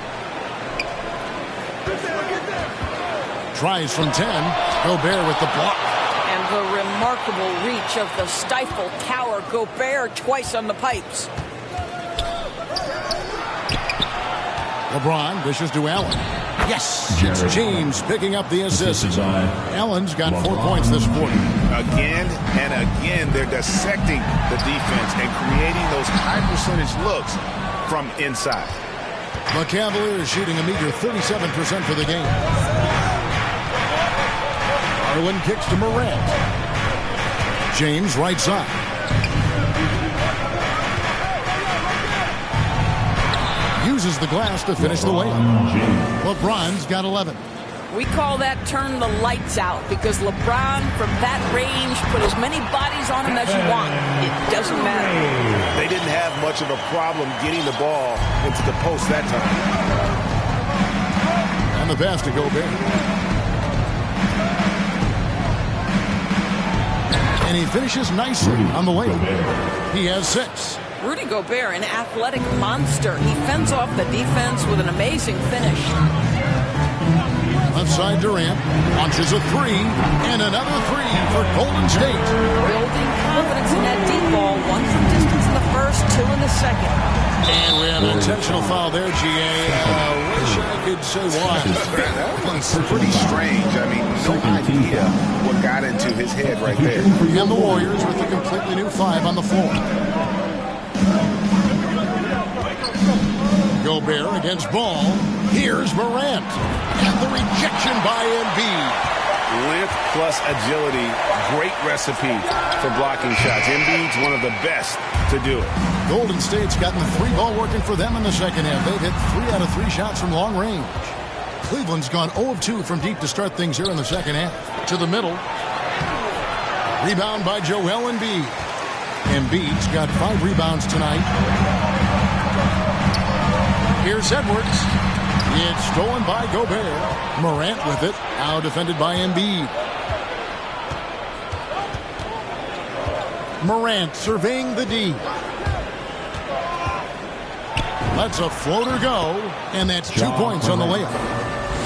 Tries from 10. Gobert with the block. And the remarkable reach of the stifled tower. Gobert twice on the pipes. LeBron dishes to Allen. Yes! It's James picking up the assist. Allen's got 4 points this quarter. Again and again, they're dissecting the defense and creating those high percentage looks from inside. The Cavaliers shooting a meager 37% for the game. Garland kicks to Morant. James right side. Uses the glass to finish the layup. LeBron's got 11. We call that turn the lights out because LeBron, from that range, put as many bodies on him as you want. It doesn't matter. They didn't have much of a problem getting the ball into the post that time. And the pass to Gobert. And he finishes nicely on the layup. He has 6. Rudy Gobert, an athletic monster. He fends off the defense with an amazing finish. Left side Durant launches a 3 and another 3 for Golden State. Building confidence in that deep ball. 1 from distance in the first, 2 in the second. And we have an intentional foul there, GA. Wish I could say why. That one's pretty strange. I mean, no idea what got into his head right there. And the Warriors with a completely new 5 on the floor. Gobert against Ball. Here's Morant. And the rejection by Embiid. Length plus agility. Great recipe for blocking shots. Embiid's one of the best to do it. Golden State's gotten the 3 ball working for them in the second half. They've hit 3 out of 3 shots from long range. Cleveland's gone 0 of 2 from deep to start things here in the second half. To the middle. Rebound by Joel Embiid. Embiid's got 5 rebounds tonight. Here's Edwards. It's stolen by Gobert. Morant with it. Now defended by Embiid. Morant surveying the D. Lets a floater go. And that's 2 points on the layup.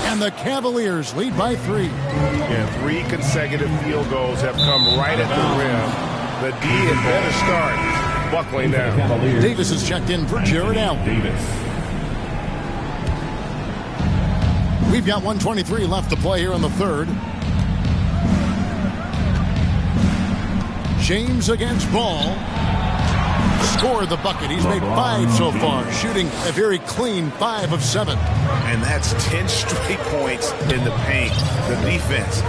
And the Cavaliers lead by 3. And 3 consecutive field goals have come right at the rim. The D had better start buckling down. Davis is checked in for Jared Allen. We've got 1:23 left to play here in the third. James against Ball. Scored the bucket. He's made 5 so far, shooting a very clean 5 of 7. And that's 10 straight points in the paint. The defense,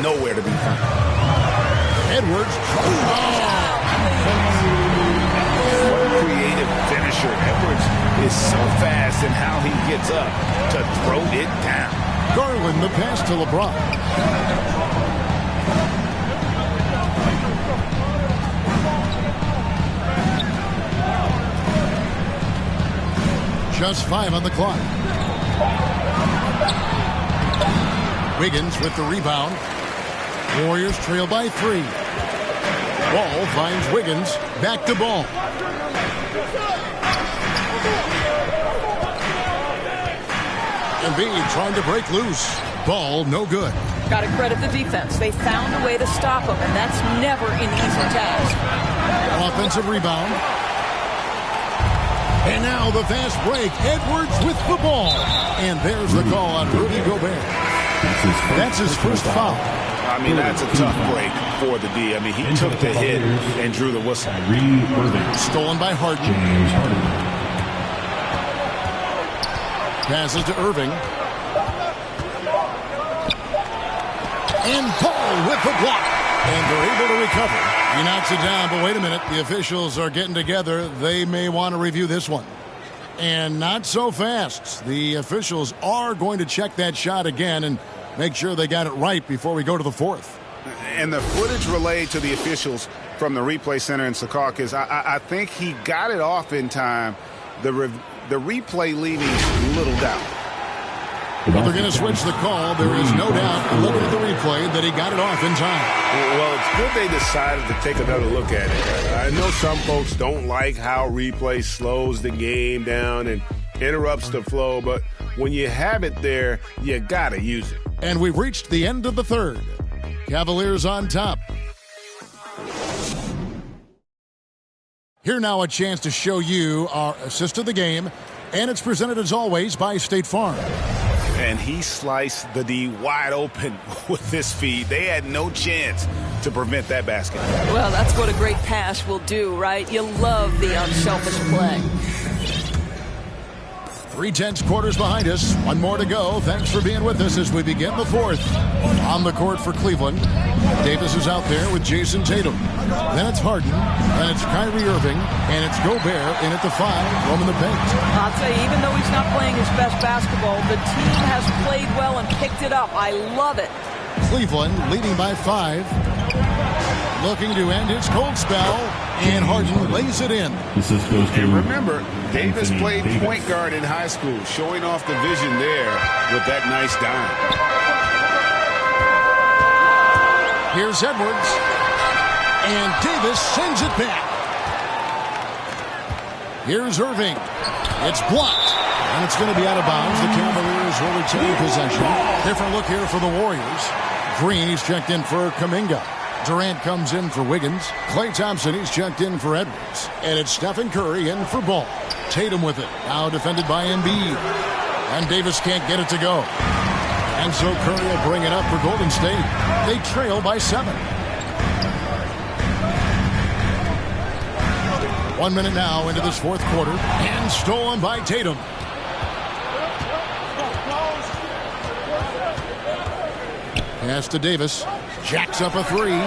nowhere to be found. Edwards. What a creative finisher. Edwards is so fast in how he gets up to throw it down. Garland the pass to LeBron. Just 5 on the clock. Wiggins with the rebound. Warriors trail by 3. Ball finds Wiggins. Back to Ball. Embiid trying to break loose. Ball no good. Got to credit the defense. They found a way to stop him, and that's never an easy task. Offensive rebound. And now the fast break. Edwards with the ball. And there's the call on Rudy Gobert. That's his first foul. I mean, that's a tough break for the D. I mean, he took the hit and drew the whistle. Stolen by Harden. Passes to Irving. And Paul with the block. And they're able to recover. He knocks it down, but wait a minute. The officials are getting together. They may want to review this one. And not so fast. The officials are going to check that shot again and make sure they got it right before we go to the fourth. And the footage relayed to the officials from the replay center in Secaucus, I think he got it off in time. The replay leaving little doubt. But they're going to switch the call. There is no doubt, looking at the replay, that he got it off in time. Well, it's good they decided to take another look at it. I know some folks don't like how replay slows the game down and interrupts the flow, but when you have it there, you got to use it. And we've reached the end of the third. Cavaliers on top. Here now a chance to show you our assist of the game, and it's presented as always by State Farm. And he sliced the D wide open with this feed. They had no chance to prevent that basket. Well, that's what a great pass will do, right? You love the unselfish play. 3/10 quarters behind us. One more to go. Thanks for being with us as we begin the fourth. On the court for Cleveland, Davis is out there with Jason Tatum. Then it's Harden, then it's Kyrie Irving, and it's Gobert in at the 5, roaming the paint. I'll tell you, even though he's not playing his best basketball, the team has played well and picked it up. I love it. Cleveland leading by 5. Looking to end his cold spell, and Harden lays it in. And remember, Davis played point guard in high school, showing off the vision there with that nice dime. Here's Edwards, and Davis sends it back. Here's Irving. It's blocked, and it's going to be out of bounds. The Cavaliers will retain possession. Different look here for the Warriors. Green, he's checked in for Kuminga. Durant comes in for Wiggins. Klay Thompson, he's checked in for Edwards. And it's Stephen Curry in for Ball. Tatum with it. Now defended by Embiid. And Davis can't get it to go. And so Curry will bring it up for Golden State. They trail by 7. 1 minute now into this fourth quarter. And stolen by Tatum. Pass to Davis. Jacks up a 3.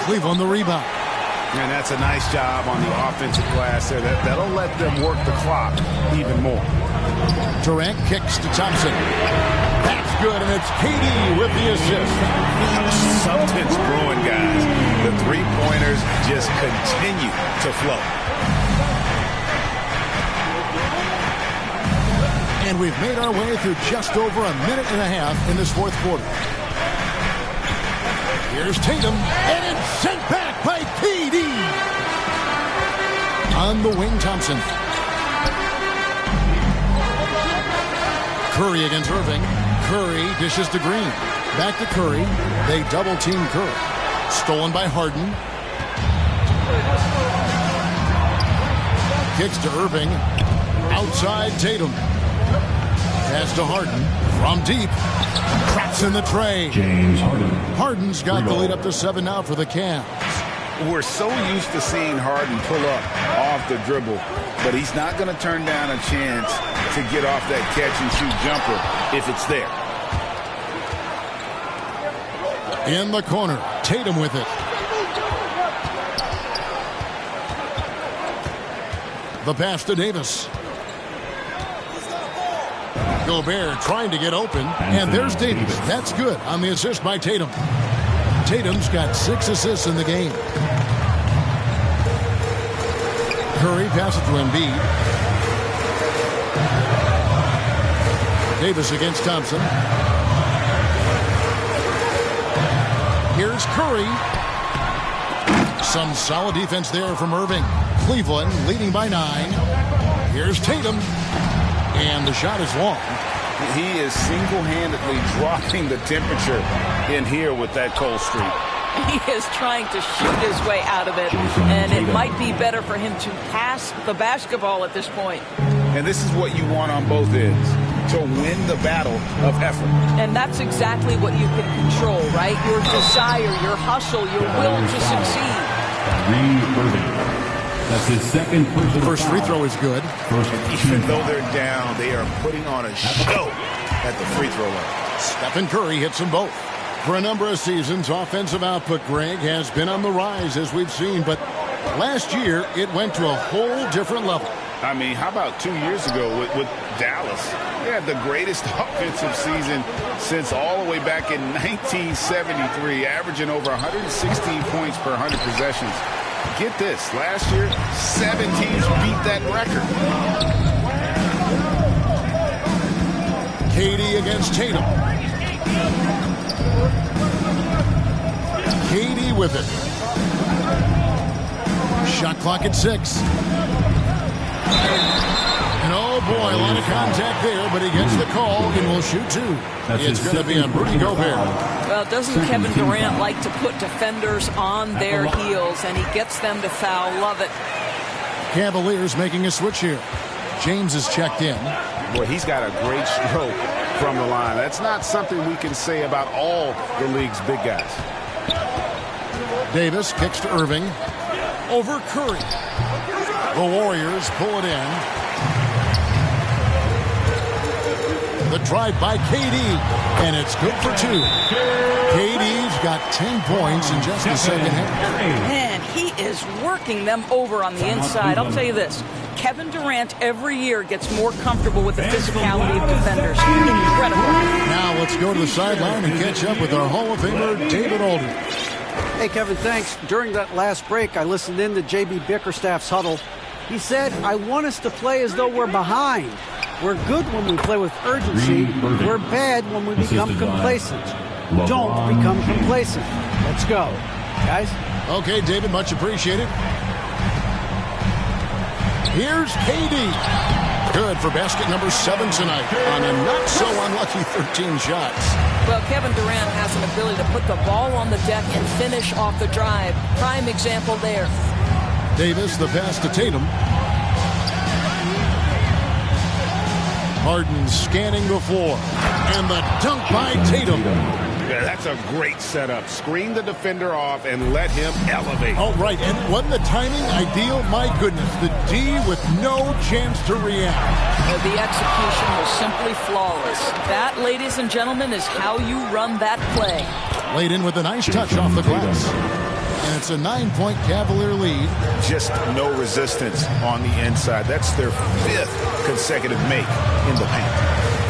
Cleveland the rebound. And that's a nice job on the offensive glass there. That'll let them work the clock even more. Durant kicks to Thompson. That's good, and it's KD with the assist. Something's brewing, guys. The three-pointers just continue to flow. And we've made our way through just over a minute and a half in this fourth quarter. Here's Tatum, and it's sent back by KD. On the wing, Thompson. Curry against Irving. Curry dishes to Green. Back to Curry. They double-team Curry. Stolen by Harden. Kicks to Irving. Outside Tatum. Pass to Harden. From deep. Traps in the tray. James Harden. Harden's got the lead up to 7 now for the Cavs. We're so used to seeing Harden pull up off the dribble, but he's not going to turn down a chance to get off that catch-and-shoot jumper if it's there. In the corner, Tatum with it. The pass to Davis. Gobert trying to get open, and there's Davis. That's good on the assist by Tatum. Tatum's got 6 assists in the game. Curry passes to Embiid. Davis against Thompson. Here's Curry. Some solid defense there from Irving. Cleveland leading by 9. Here's Tatum. And the shot is long. he is single-handedly dropping the temperature in here with that cold streak. He is trying to shoot his way out of it, and it might be better for him to pass the basketball at this point. And this is what you want on both ends, to win the battle of effort. And that's exactly what you can control, right? Your desire, your hustle, your will to succeed. That's his second personal First free throw is good. Even though they're down, they are putting on a show at the free throw line. Stephen Curry hits them both. For a number of seasons, offensive output, Greg, has been on the rise, as we've seen. But last year, it went to a whole different level. I mean, how about 2 years ago with Dallas? They had the greatest offensive season since all the way back in 1973, averaging over 116 points per 100 possessions. Get this, last year, 7 teams beat that record. KD against Tatum. KD with it. Shot clock at 6. And oh boy, a lot of contact there, but he gets the call and will shoot 2. It's going to be on Rudy Gobert. Well, doesn't Kevin Durant like to put defenders on their heels, and he gets them to foul? Love it. Cavaliers making a switch here. James is checked in. Boy, he's got a great stroke from the line. That's not something we can say about all the league's big guys. Davis kicks to Irving. Over Curry. The Warriors pull it in. The drive by KD, and it's good for 2. KD's got 10 points in just the second half. Man, he is working them over on the inside. I'll tell you this. Kevin Durant every year gets more comfortable with the physicality of defenders. Incredible. Now let's go to the sideline and catch up with our Hall of Famer, David Aldridge. Hey, Kevin, thanks. During that last break, I listened in to J.B. Bickerstaff's huddle. He said, I want us to play as though we're behind. We're good when we play with urgency. We're bad when we become complacent. Don't become complacent. Let's go. Guys? Okay, David, much appreciated. Here's KD. Good for basket number 7 tonight on a not-so-unlucky 13 shots. Well, Kevin Durant has an ability to put the ball on the deck and finish off the drive. Prime example there. Davis, the pass to Tatum. Harden scanning the floor. And the dunk by Tatum. Yeah, that's a great setup. Screen the defender off and let him elevate. Oh, right. And wasn't the timing ideal? My goodness. The D with no chance to react. The execution was simply flawless. That, ladies and gentlemen, is how you run that play. Laid in with a nice touch off the glass. And it's a 9-point Cavalier lead. Just no resistance on the inside. That's their 5th consecutive make in the paint.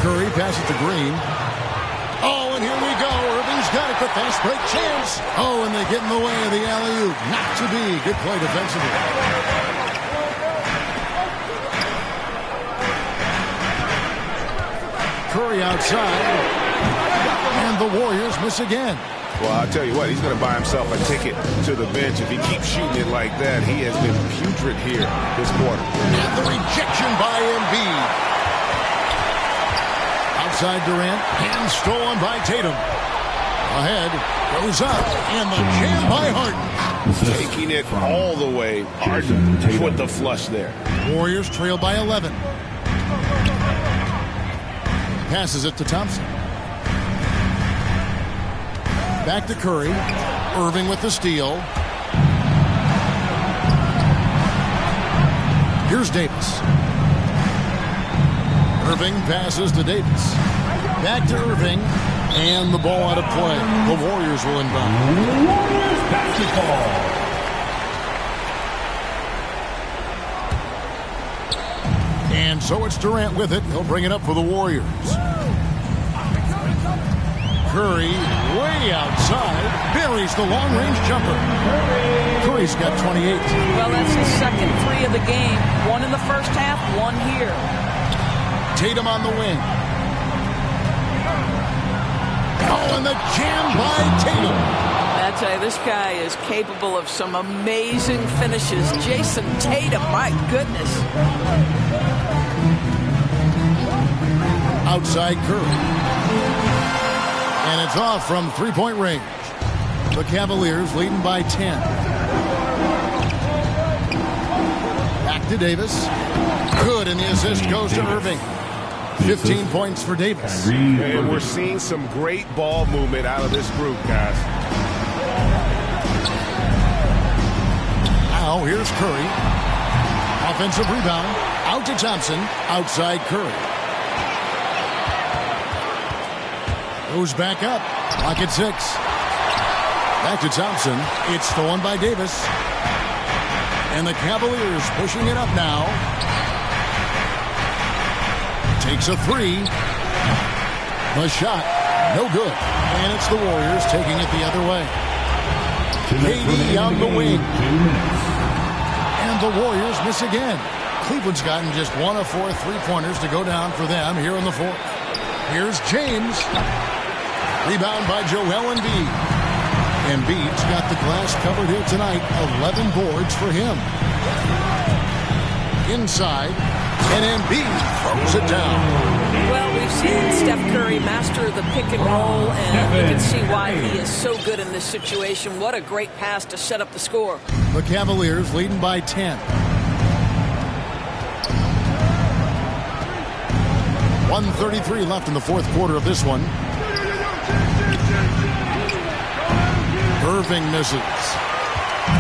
Curry passes to Green. Oh, and here we go. Irving's got it. The fast break chance. Oh, and they get in the way of the alley-oop. Not to be. Good play defensively. Curry outside. And the Warriors miss again. Well, I'll tell you what, he's going to buy himself a ticket to the bench. If he keeps shooting it like that, he has been putrid here this quarter. And the rejection by Embiid. Outside Durant, and stolen by Tatum. Ahead, goes up, and the jam by Harden. Taking it all the way. Harden with the flush there. Warriors trail by 11. Passes it to Thompson. Back to Curry. Irving with the steal. Here's Davis. Irving passes to Davis. Back to Irving. And the ball out of play. The Warriors will inbound. Warriors basketball. And so it's Durant with it. He'll bring it up for the Warriors. Curry way outside. Buries the long-range jumper. Curry's got 28. Well, that's his second 3 of the game. 1 in the first half, 1 here. Tatum on the wing. Oh, and the jam by Tatum. I tell you, this guy is capable of some amazing finishes. Jason Tatum, my goodness. outside Curry. And it's off from three-point range. The Cavaliers leading by 10. Back to Davis. Good, and the assist goes to Irving. 15 points for Davis. And we're seeing some great ball movement out of this group, guys. Now here's Curry. Offensive rebound. Out to Thompson. Outside Curry. Goes back up. Clock at 6. Back to Thompson. It's stolen by Davis. And the Cavaliers pushing it up now. Takes a three. The shot, no good. And it's the Warriors taking it the other way. KD on the wing. And the Warriors miss again. Cleveland's gotten just one of 4 three-pointers to go down for them here in the fourth. Here's James. Rebound by Joel Embiid. Embiid's got the glass covered here tonight. 11 boards for him. Inside. And Embiid throws it down. Well, we've seen Steph Curry master the pick and roll, and you can see why he is so good in this situation. What a great pass to set up the score. The Cavaliers leading by 10. 1:33 left in the fourth quarter of this one. Irving misses.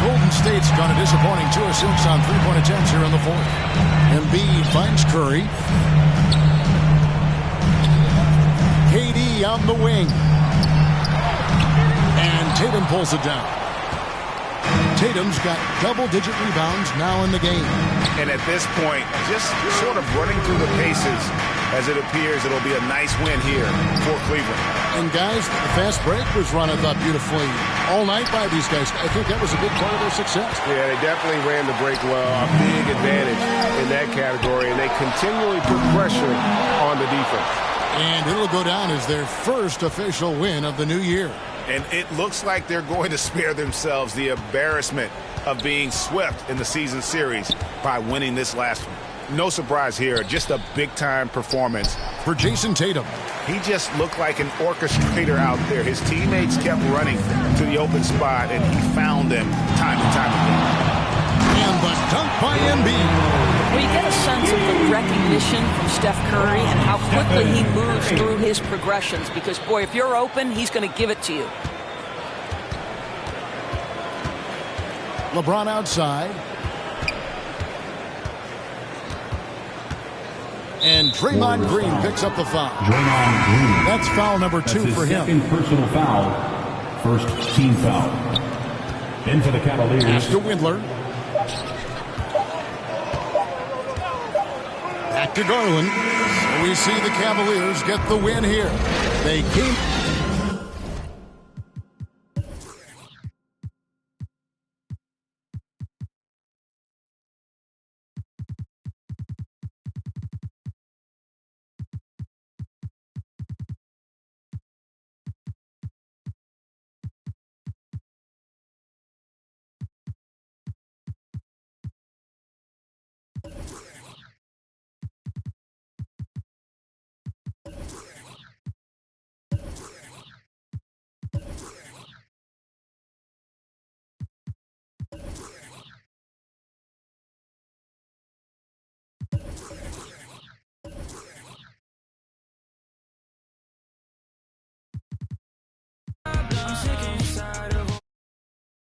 Golden State's gone a disappointing 2 of 6 on three-point attempts here in the fourth. Embiid finds Curry. KD on the wing. And Tatum pulls it down. Tatum's got double-digit rebounds now in the game. And at this point, just sort of running through the paces, as it appears it'll be a nice win here for Cleveland. And guys, the fast break was run, I thought, beautifully all night by these guys. I think that was a big part of their success. Yeah, they definitely ran the break well. A big advantage in that category, and they continually put pressure on the defense. And it'll go down as their first official win of the new year. And it looks like they're going to spare themselves the embarrassment of being swept in the season series by winning this last one. No surprise here, just a big-time performance for Jason Tatum. He just looked like an orchestrator out there. His teammates kept running to the open spot, and he found them time and time again. And the dunk by Embiid. Well, you get a sense of the recognition from Steph Curry and how quickly he moves through his progressions, because, boy, if you're open, he's going to give it to you. LeBron outside. And Draymond Green picks up the foul. Draymond Green. That's foul number 2 for him. Second personal foul. First team foul. In for the Cavaliers. Pass to Windler. Back to Garland. We see the Cavaliers get the win here. They came. I'm sick inside.